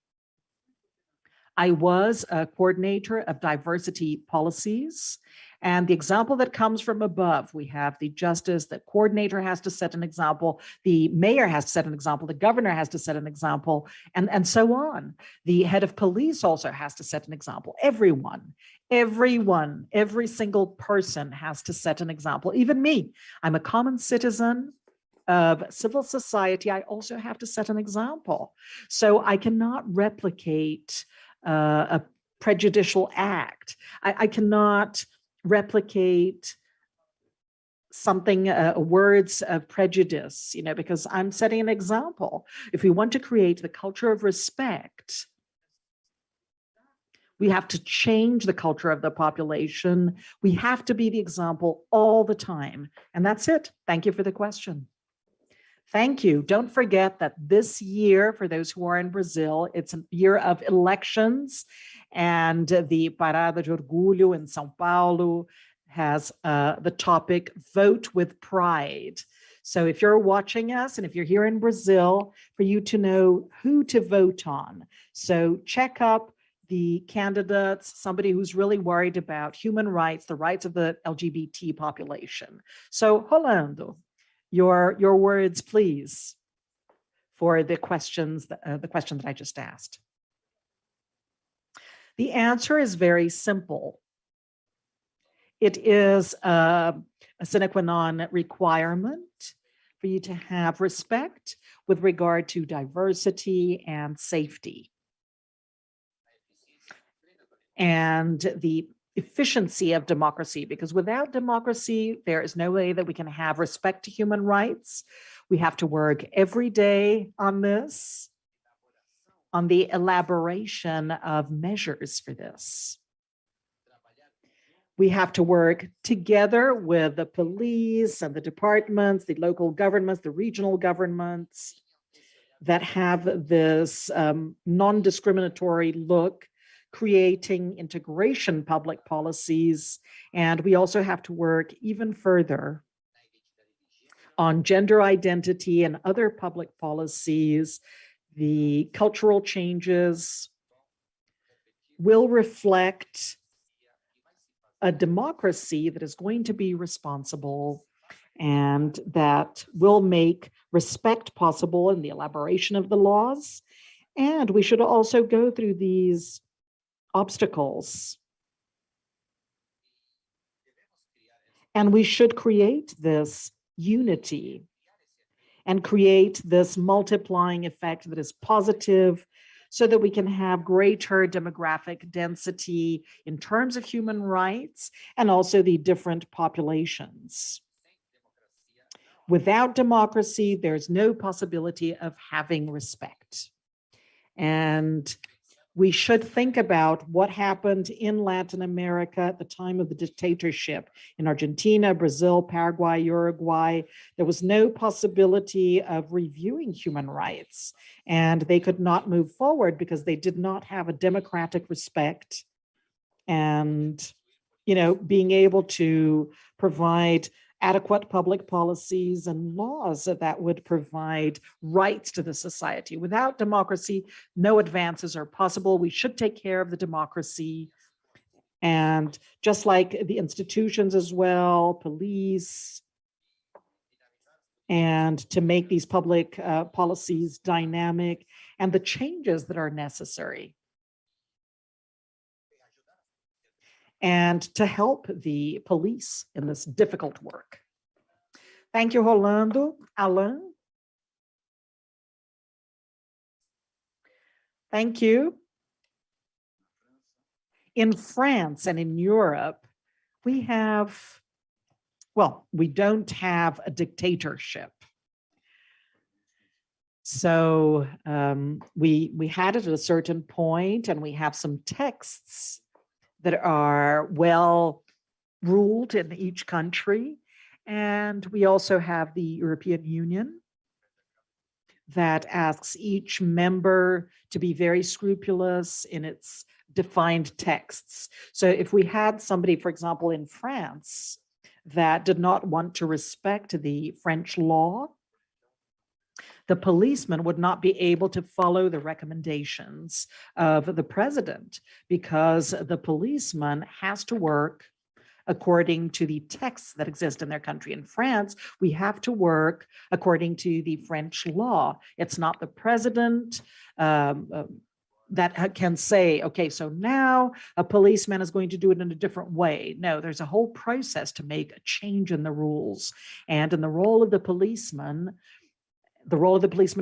I was a coordinator of diversity policies, and the example that comes from above, we have the justice, the coordinator has to set an example, the mayor has to set an example, the governor has to set an example, and so on. The head of police also has to set an example. Every single person has to set an example. Even me, I'm a common citizen of civil society. I also have to set an example. So I cannot replicate a prejudicial act. I cannot replicate something, words of prejudice, because I'm setting an example. If we want to create the culture of respect, we have to change the culture of the population. We have to be the example all the time. And that's it. Thank you for the question. Thank you. Don't forget that this year, for those who are in Brazil, it's a year of elections, and the Parada de Orgulho in São Paulo has the topic Vote with Pride. So if you're watching us and if you're here in Brazil, for you to know who to vote on. So check up the candidates, somebody who's really worried about human rights, the rights of the LGBT population. So Rolando, your words, please, for the question that I just asked. The answer is very simple. It is a sine qua non requirement for you to have respect with regard to diversity and safety, and the efficiency of democracy, because without democracy, there is no way that we can have respect to human rights. We have to work every day on this, on the elaboration of measures for this. We have to work together with the police and the departments, the local governments, the regional governments that have this non-discriminatory look, creating integration public policies. And we also have to work even further on gender identity and other public policies. The cultural changes will reflect a democracy that is going to be responsible and that will make respect possible in the elaboration of the laws. And we should also go through these obstacles. And we should create this unity and create this multiplying effect that is positive, so that we can have greater demographic density in terms of human rights and also the different populations. Without democracy, there's no possibility of having respect. And we should think about what happened in Latin America at the time of the dictatorship in Argentina, Brazil, Paraguay, Uruguay. There was no possibility of reviewing human rights, and they could not move forward because they did not have a democratic respect and, being able to provide adequate public policies and laws that would provide rights to the society. Without democracy, no advances are possible. We should take care of the democracy. And just like the institutions as well, police, and to make these public policies dynamic and the changes that are necessary. And to help the police in this difficult work. Thank you, Rolando. Alan? Thank you. In France and in Europe, we have, well, we don't have a dictatorship. So we had it at a certain point, and we have some texts that are well ruled in each country. And we also have the European Union that asks each member to be very scrupulous in its defined texts. So if we had somebody, for example, in France that did not want to respect the French law, the policeman would not be able to follow the recommendations of the president, because the policeman has to work according to the texts that exist in their country. In France, we have to work according to the French law. It's not the president that can say, okay, so now a policeman is going to do it in a different way. No, there's a whole process to make a change in the rules. And in the role of the policeman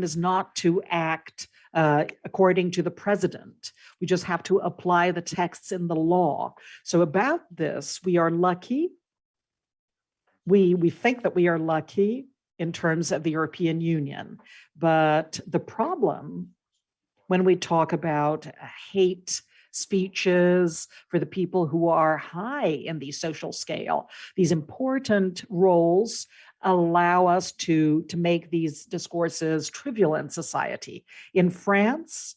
is not to act according to the president. We just have to apply the texts in the law. So about this, we are lucky. We think that we are lucky in terms of the European Union. But the problem when we talk about hate speeches for the people who are high in the social scale, these important roles allow us to make these discourses trivial in society. In France,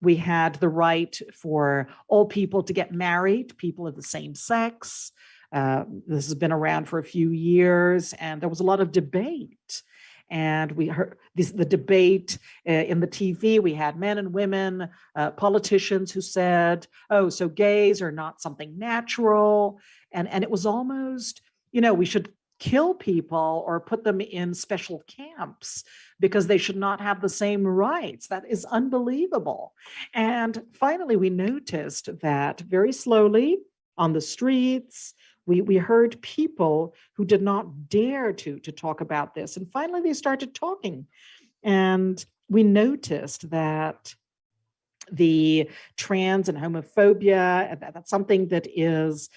we had the right for all people to get married, people of the same sex. This has been around for a few years, and there was a lot of debate. And we heard the debate in the TV. We had men and women, politicians who said, oh, so gays are not something natural. And it was almost, we should kill people or put them in special camps because they should not have the same rights. That is unbelievable. And finally, we noticed that very slowly on the streets, we heard people who did not dare to talk about this. And finally, they started talking. And we noticed that the trans and homophobia, that's something that is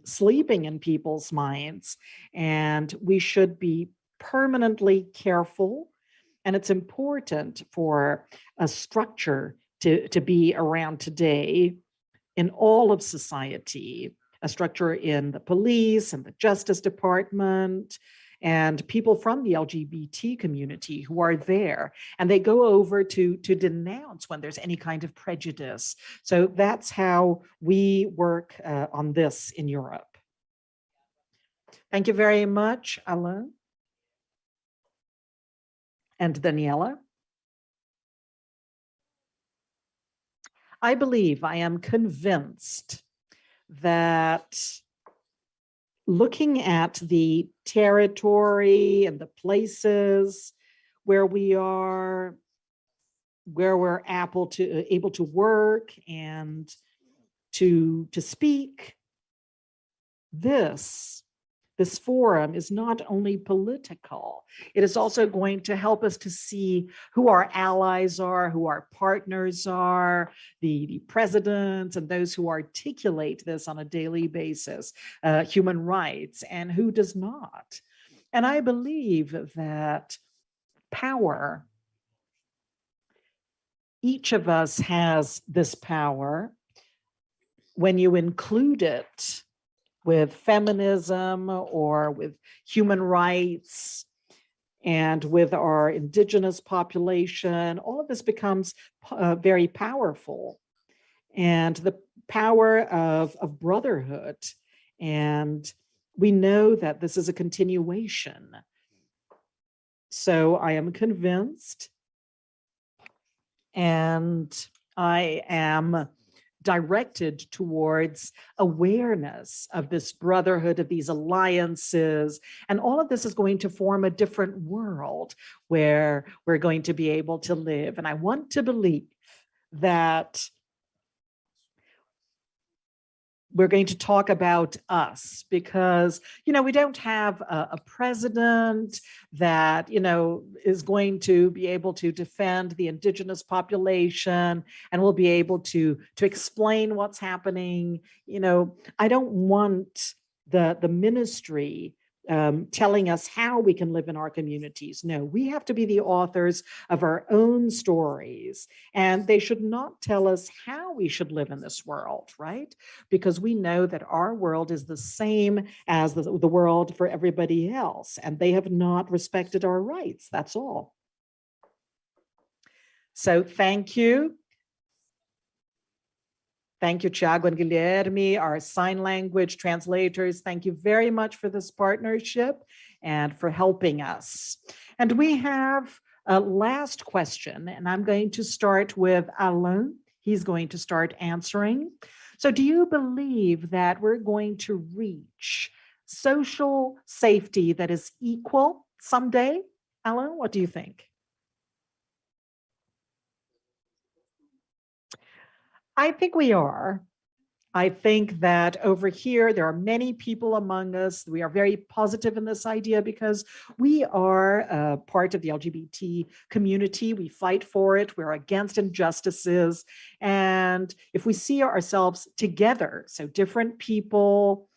sleeping in people's minds. And we should be permanently careful. And it's important for a structure to be around today in all of society, a structure in the police and the Justice Department, and people from the LGBT community who are there, and they go over to denounce when there's any kind of prejudice. So that's how we work on this in Europe. Thank you very much, Alain. And Daniela. I am convinced that looking at the territory and the places where we're able to work and to speak, this forum is not only political, it is also going to help us to see who our allies are, who our partners are, the presidents and those who articulate this on a daily basis, human rights, and who does not. And I believe that power, each of us has this power when you include it with feminism or with human rights and with our indigenous population. All of this becomes very powerful. And the power of brotherhood. And we know that this is a continuation. So I am convinced, and I am directed towards awareness of this brotherhood, of these alliances. And all of this is going to form a different world where we're going to be able to live. And I want to believe that we're going to talk about us because, we don't have a president that, is going to be able to defend the indigenous population and will be able to explain what's happening. I don't want the ministry telling us how we can live in our communities. No, we have to be the authors of our own stories, and they should not tell us how we should live in this world, right? Because we know that our world is the same as the world for everybody else, and they have not respected our rights. That's all. So thank you. Thank you, Thiago and Guilherme, our sign language translators. Thank you very much for this partnership and for helping us. And we have a last question, and I'm going to start with Alain. He's going to start answering. So do you believe that we're going to reach social safety that is equal someday? Alain, what do you think? I think we are. I think that over here, there are many people among us. We are very positive in this idea because we are part of the LGBT community. We fight for it. We're against injustices. And if we see ourselves together, so different people,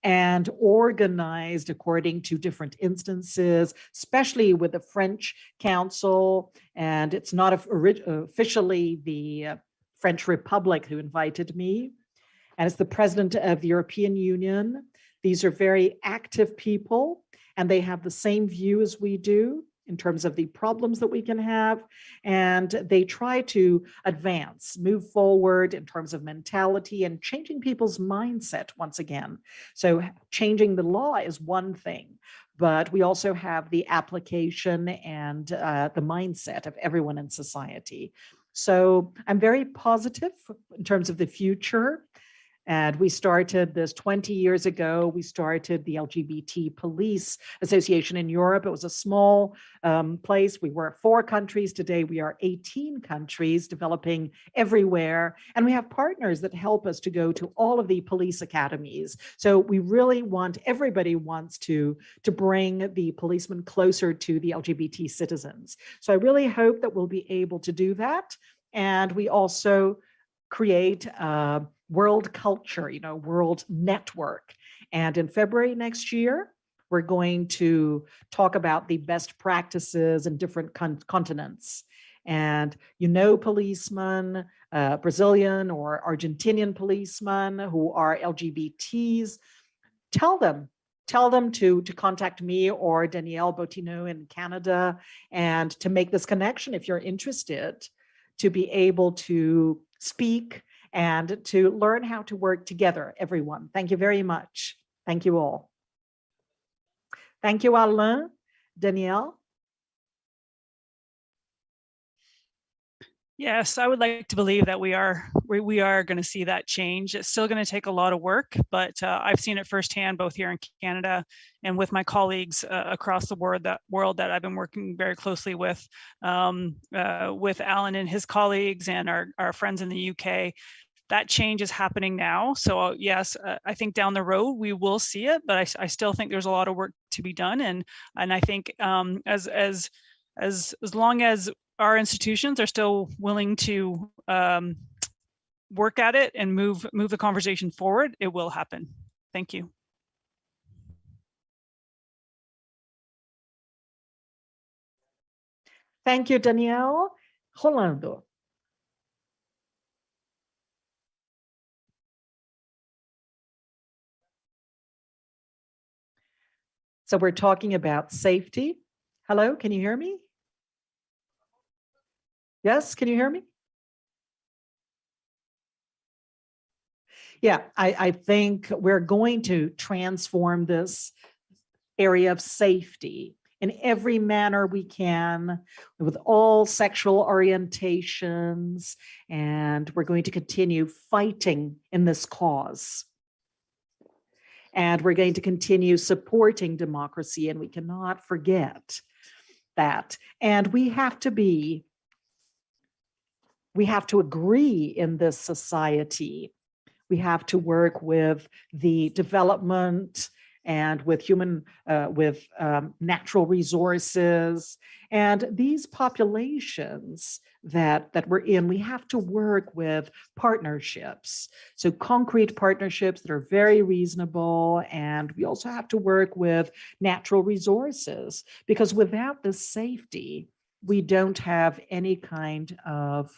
and organized according to different instances, especially with the French Council. And it's not officially the French Republic who invited me. And it's the president of the European Union. These are very active people, and they have the same view as we do in terms of the problems that we can have. And they try to advance, move forward in terms of mentality and changing people's mindset once again. So changing the law is one thing, but we also have the application and the mindset of everyone in society. So I'm very positive in terms of the future. And we started this 20 years ago. We started the LGBT Police Association in Europe. It was a small place. We were 4 countries. Today, we are 18 countries, developing everywhere. And we have partners that help us to go to all of the police academies. So we really want, everybody wants to bring the policemen closer to the LGBT citizens. So I really hope that we'll be able to do that. And we also create world culture, world network. And in February next year, we're going to talk about the best practices in different continents. And policemen, Brazilian or Argentinian policemen who are LGBTs, tell them to contact me or Danielle Bottineau in Canada, and to make this connection if you're interested, to be able to speak and to learn how to work together, everyone. Thank you very much. Thank you all. Thank you, Alain. Danielle? Yes, I would like to believe that we are going to see that change. It's still going to take a lot of work, but I've seen it firsthand, both here in Canada and with my colleagues across the world that I've been working very closely with Alan and his colleagues and our friends in the UK. That change is happening now. So yes, I think down the road we will see it, but I still think there's a lot of work to be done. And I think as long as our institutions are still willing to work at it and move the conversation forward, it will happen. Thank you. Thank you, Danielle. Rolando. So we're talking about safety. Hello, can you hear me? Yes, can you hear me? Yeah, I think we're going to transform this area of safety in every manner we can, with all sexual orientations, and we're going to continue fighting in this cause. And we're going to continue supporting democracy, and we cannot forget that. And we have to be we have to agree in this society. We have to work with the development and with natural resources. And these populations that we're in, we have to work with partnerships. So concrete partnerships that are very reasonable. And we also have to work with natural resources, because without this safety, we don't have any kind of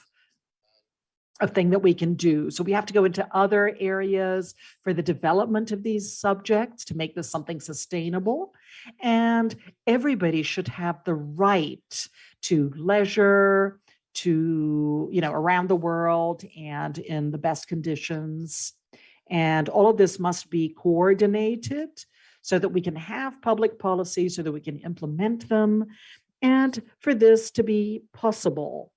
thing that we can do. So we have to go into other areas for the development of these subjects to make this something sustainable. And everybody should have the right to leisure, to, around the world and in the best conditions. And all of this must be coordinated so that we can have public policy, so that we can implement them, and for this to be possible.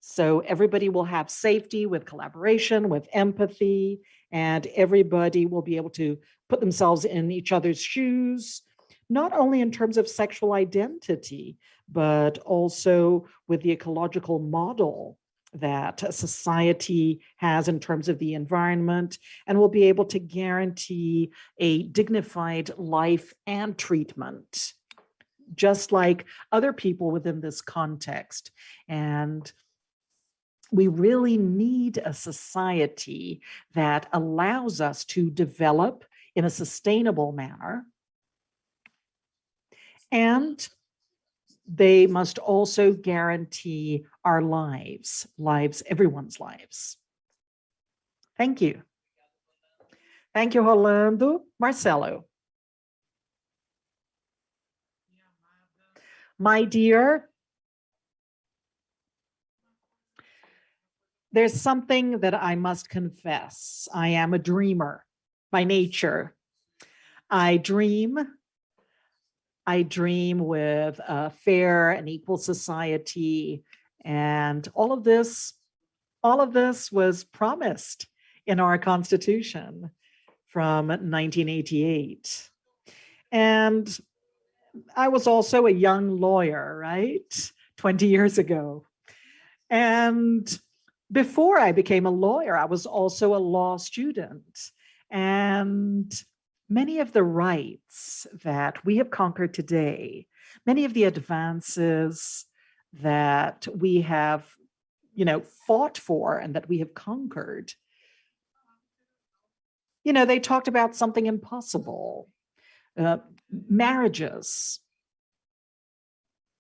So everybody will have safety with collaboration, with empathy, and everybody will be able to put themselves in each other's shoes, not only in terms of sexual identity, but also with the ecological model that a society has in terms of the environment, and will be able to guarantee a dignified life and treatment, just like other people within this context. And we really need a society that allows us to develop in a sustainable manner. And they must also guarantee our lives, everyone's lives. Thank you. Thank you, Rolando. Marcelo. My dear, there's something that I must confess. I am a dreamer by nature. I dream with a fair and equal society. And all of this was promised in our Constitution from 1988. And I was also a young lawyer, right? 20 years ago. And before I became a lawyer, I was also a law student. And many of the rights that we have conquered today, many of the advances that we have, fought for and that we have conquered, they talked about something impossible, marriages.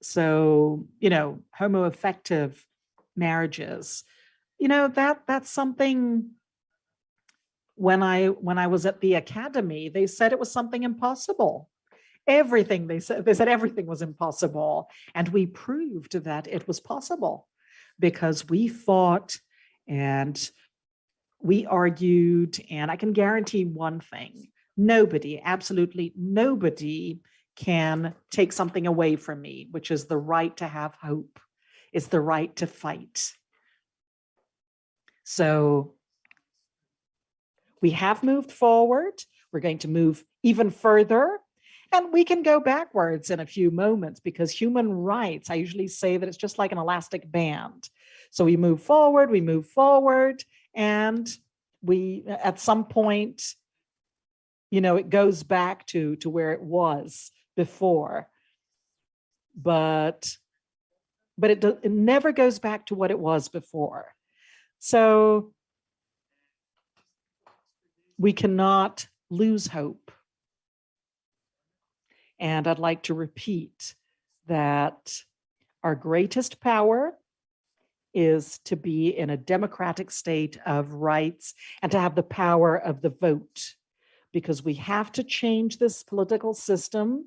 So, homoaffective marriages. That's something. When I was at the academy, they said it was something impossible. Everything they said everything was impossible, and we proved that it was possible because we fought and we argued. And I can guarantee one thing: nobody, absolutely nobody, can take something away from me, which is the right to have hope. It's the right to fight. So we have moved forward. We're going to move even further, and we can go backwards in a few moments, because human rights, I usually say that it's just like an elastic band. So we move forward, and we, at some point, it goes back to where it was before. But it never goes back to what it was before. So we cannot lose hope. And I'd like to repeat that our greatest power is to be in a democratic state of rights and to have the power of the vote, because we have to change this political system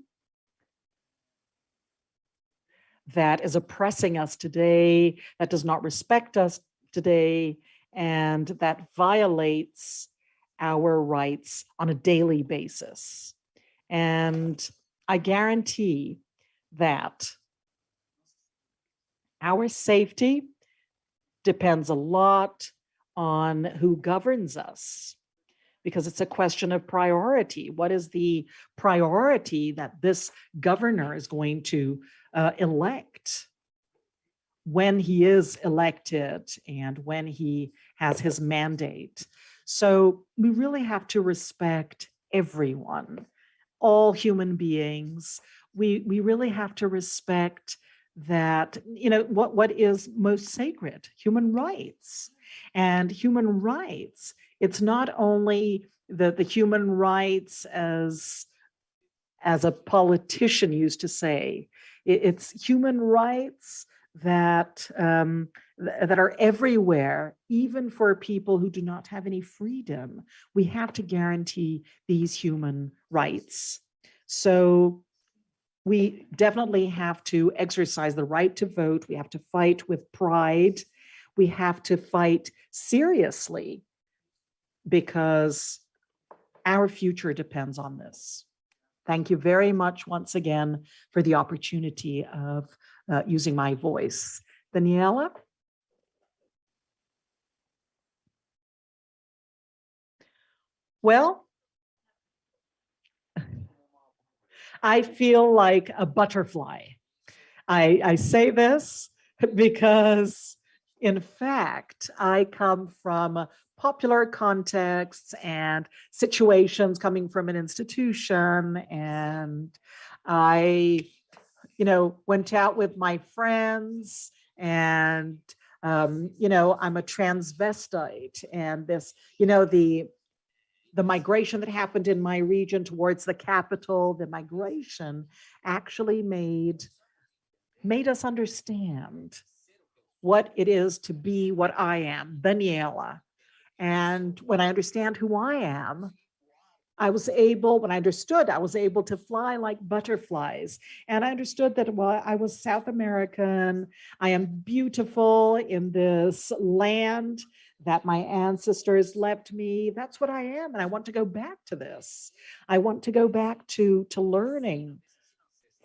that is oppressing us today, that does not respect us today, and that violates our rights on a daily basis. And I guarantee that our safety depends a lot on who governs us, because it's a question of priority. What is the priority that this governor is going to elect? when he is elected and when he has his mandate. So we really have to respect everyone, all human beings. We really have to respect that, what is most sacred, human rights. And human rights, it's not only the human rights as a politician used to say, it's human rights that that are everywhere, even for people who do not have any freedom. We have to guarantee these human rights. So we definitely have to exercise the right to vote. We have to fight with pride. We have to fight seriously because our future depends on this. Thank you very much once again for the opportunity of using my voice. Daniela? Well, I feel like a butterfly. I say this because, in fact, I come from popular contexts and situations coming from an institution, and I, went out with my friends, and I'm a transvestite, and this, the migration that happened in my region towards the capital, the migration actually made us understand what it is to be what I am, Daniela. And when I understand who I am, when I understood, I was able to fly like butterflies. And I understood that while I was South American, I am beautiful in this land that my ancestors left me. That's what I am. And I want to go back to this. I want to go back to learning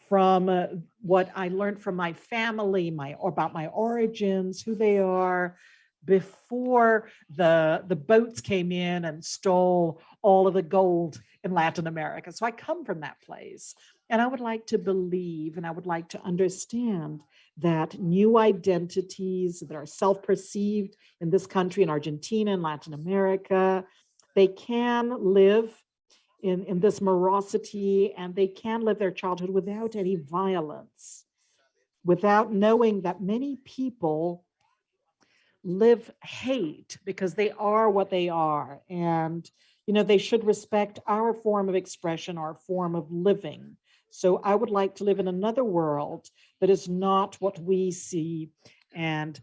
from what I learned from my family, about my origins, who they are, before the boats came in and stole all of the gold in Latin America. So I come from that place. And I would like to believe, and I would like to understand that new identities that are self-perceived in this country, in Argentina, in Latin America, they can live in this morosity, and they can live their childhood without any violence, without knowing that many people live hate because they are what they are. And, they should respect our form of expression, our form of living. So I would like to live in another world that is not what we see, and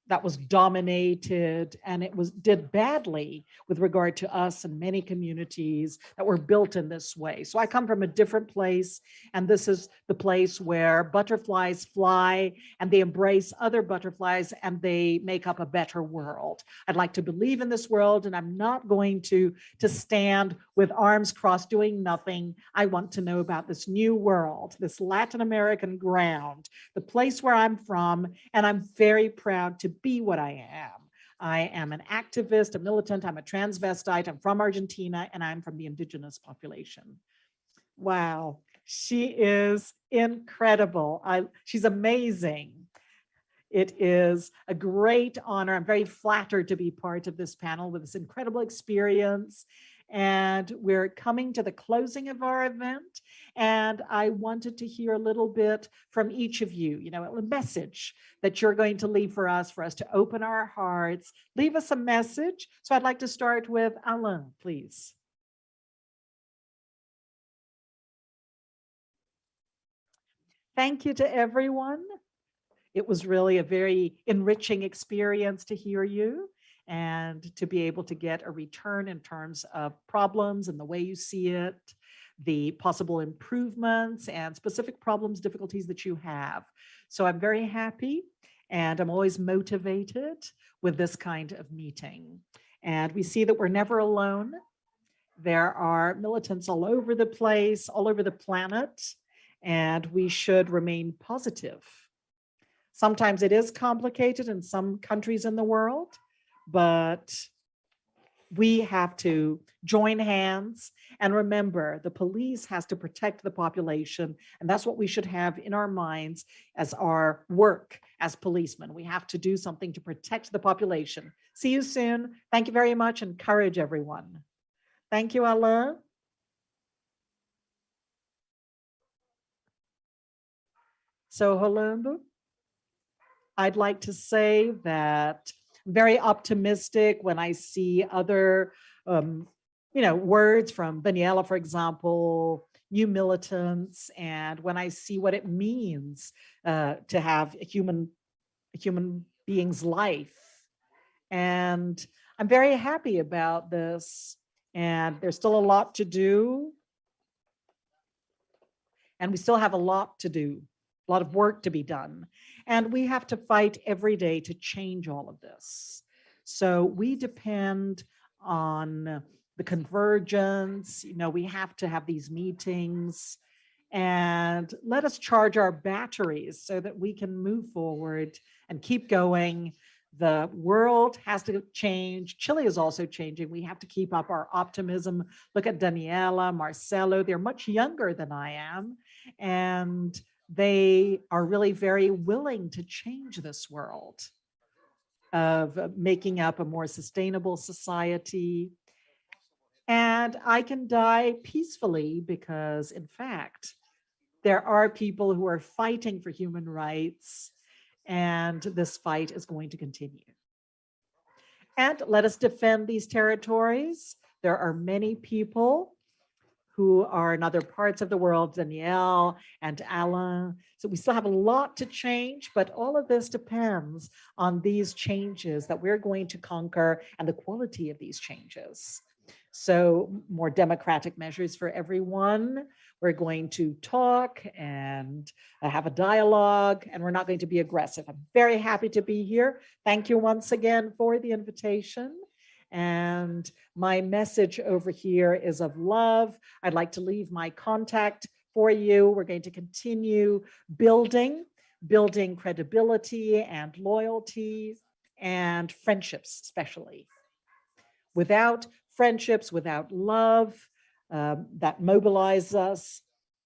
that was dominated, and it did badly with regard to us and many communities that were built in this way. So I come from a different place, and this is the place where butterflies fly and they embrace other butterflies and they make up a better world. I'd like to believe in this world, and I'm not going to stand with arms crossed doing nothing. I want to know about this new world, this Latin American ground, the place where I'm from, and I'm very proud to be what I am. I am an activist, a militant, I'm a transvestite, I'm from Argentina, and I'm from the indigenous population. Wow, she is incredible. She's amazing. It is a great honor. I'm very flattered to be part of this panel with this incredible experience. And we're coming to the closing of our event. And I wanted to hear a little bit from each of you, a message that you're going to leave for us to open our hearts. Leave us a message. So I'd like to start with Alain, please. Thank you to everyone. It was really a very enriching experience to hear you and to be able to get a return in terms of problems and the way you see it, the possible improvements and specific problems, difficulties that you have. So I'm very happy, and I'm always motivated with this kind of meeting. And we see that we're never alone. There are militants all over the place, all over the planet, and we should remain positive. Sometimes it is complicated in some countries in the world, but we have to join hands and remember the police has to protect the population. And that's what we should have in our minds as our work as policemen. We have to do something to protect the population. See you soon. Thank you very much, and courage, everyone. Thank you, Alain. So, Rolando, I'd like to say that I'm very optimistic when I see other, words from Daniela, for example, new militants, and when I see what it means to have a human being's life. And I'm very happy about this. And there's still a lot to do. And we still have a lot to do, a lot of work to be done. And we have to fight every day to change all of this. So we depend on the convergence. We have to have these meetings, and let us charge our batteries so that we can move forward and keep going. The world has to change. Chile is also changing. We have to keep up our optimism. Look at Daniela, Marcelo. They're much younger than I am, and they are really very willing to change this world of making up a more sustainable society. And I can die peacefully because, in fact, there are people who are fighting for human rights, and this fight is going to continue. And let us defend these territories. There are many people who are in other parts of the world, Danielle and Alain. So we still have a lot to change, but all of this depends on these changes that we're going to conquer and the quality of these changes. So more democratic measures for everyone. We're going to talk and have a dialogue, and we're not going to be aggressive. I'm very happy to be here. Thank you once again for the invitation. And my message over here is of love. I'd like to leave my contact for you. We're going to continue building credibility and loyalty and friendships, especially. Without friendships, without love, that mobilize us,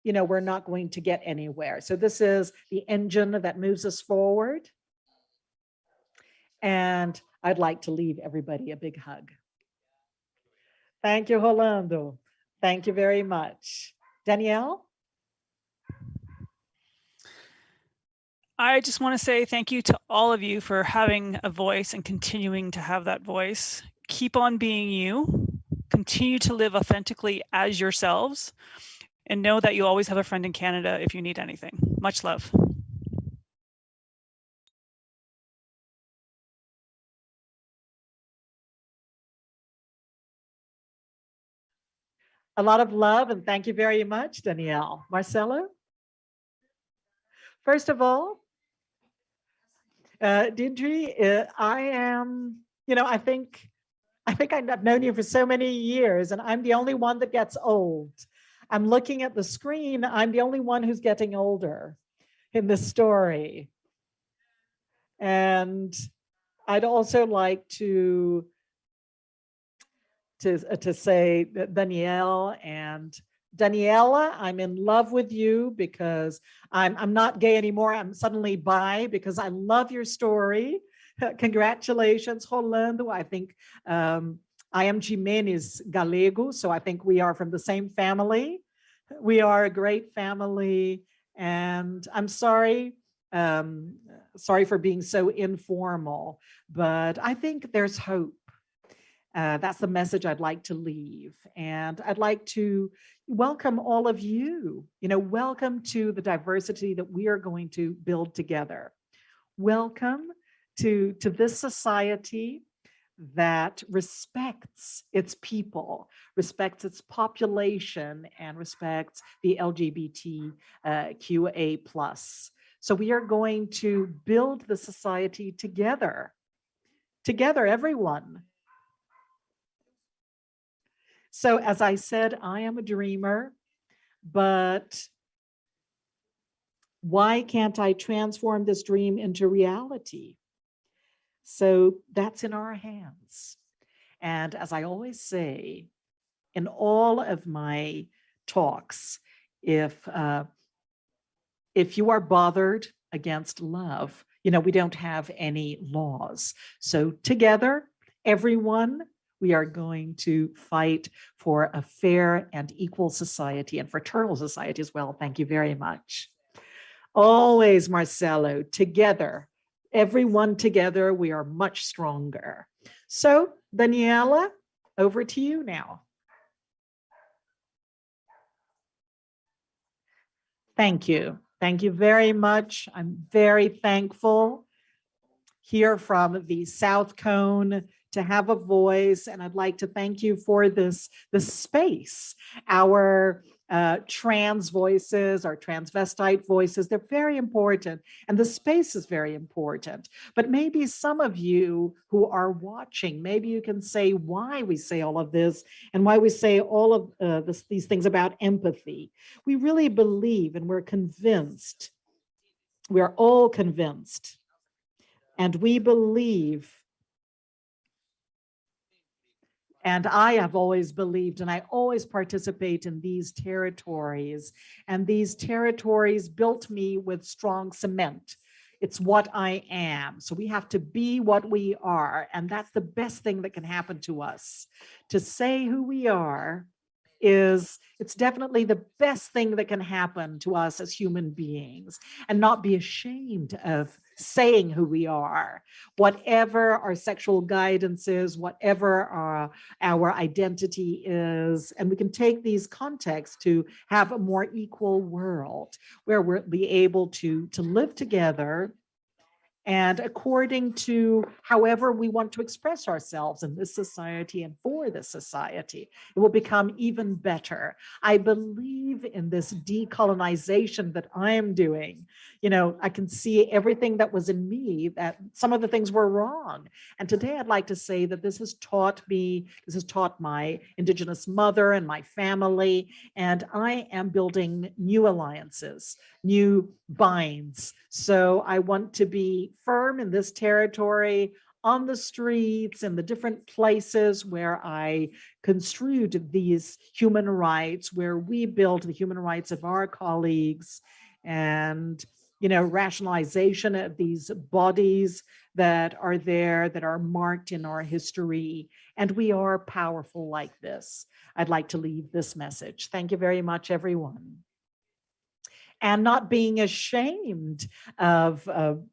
we're not going to get anywhere. So this is the engine that moves us forward. And I'd like to leave everybody a big hug. Thank you, Rolando. Thank you very much. Danielle? I just want to say thank you to all of you for having a voice and continuing to have that voice. Keep on being you. Continue to live authentically as yourselves, and know that you always have a friend in Canada if you need anything. Much love. A lot of love, and thank you very much, Danielle. Marcelo? First of all, Deirdre, I am, I think I've known you for so many years, and I'm the only one that gets old. I'm looking at the screen. I'm the only one who's getting older in this story. And I'd also like to say that Danielle and Daniela, I'm in love with you because I'm not gay anymore. I'm suddenly bi because I love your story. Congratulations, Rolando. I think I am Jimenez Galego, so I think we are from the same family. We are a great family, and I'm sorry for being so informal, but I think there's hope. That's the message I'd like to leave. And I'd like to welcome all of you, welcome to the diversity that we are going to build together. Welcome to this society that respects its people, respects its population, and respects the LGBTQA+. So we are going to build the society together, everyone. So as I said, I am a dreamer, but why can't I transform this dream into reality? So that's in our hands. And as I always say, in all of my talks, if you are bothered against love, we don't have any laws. So together, everyone, we are going to fight for a fair and equal society and fraternal society as well. Thank you very much. Always, Marcelo, together, everyone together, we are much stronger. So, Daniela, over to you now. Thank you. Thank you very much. I'm very thankful here from the South Cone to have a voice, and I'd like to thank you for this space. Our trans voices, our transvestite voices, they're very important, and the space is very important. But maybe some of you who are watching, maybe you can say why we say all of this and why we say all of these things about empathy. We really believe, and we're convinced, we are all convinced, and we believe, and I have always believed, and I always participate in these territories, and these territories built me with strong cement. It's what I am. So we have to be what we are, and that's the best thing that can happen to us. To say who we are it's definitely the best thing that can happen to us as human beings, and not be ashamed of saying who we are, whatever our sexual guidance is, whatever our identity is. And we can take these contexts to have a more equal world where we'll be able to live together, and according to however we want to express ourselves in this society and for this society, it will become even better. I believe in this decolonization that I am doing. I can see everything that was in me, that some of the things were wrong. And today I'd like to say that this has taught me, this has taught my Indigenous mother and my family, and I am building new alliances, new binds. So I want to be firm in this territory, on the streets, in the different places where I construed these human rights, where we build the human rights of our colleagues, and rationalization of these bodies that are there, that are marked in our history. And we are powerful like this. I'd like to leave this message. Thank you very much, everyone. And not being ashamed of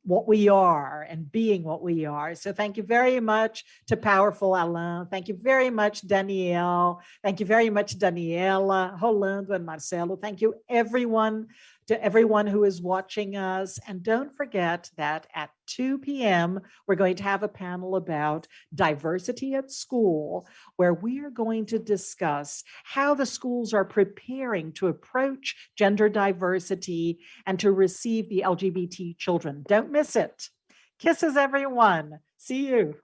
what we are and being what we are. So thank you very much to Powerful Alain. Thank you very much, Danielle. Thank you very much, Daniela, Rolando, and Marcelo. Thank you, everyone, to everyone who is watching us. And don't forget that at 2 p.m., we're going to have a panel about diversity at school, where we are going to discuss how the schools are preparing to approach gender diversity and to receive the LGBT children. Don't miss it. Kisses, everyone. See you.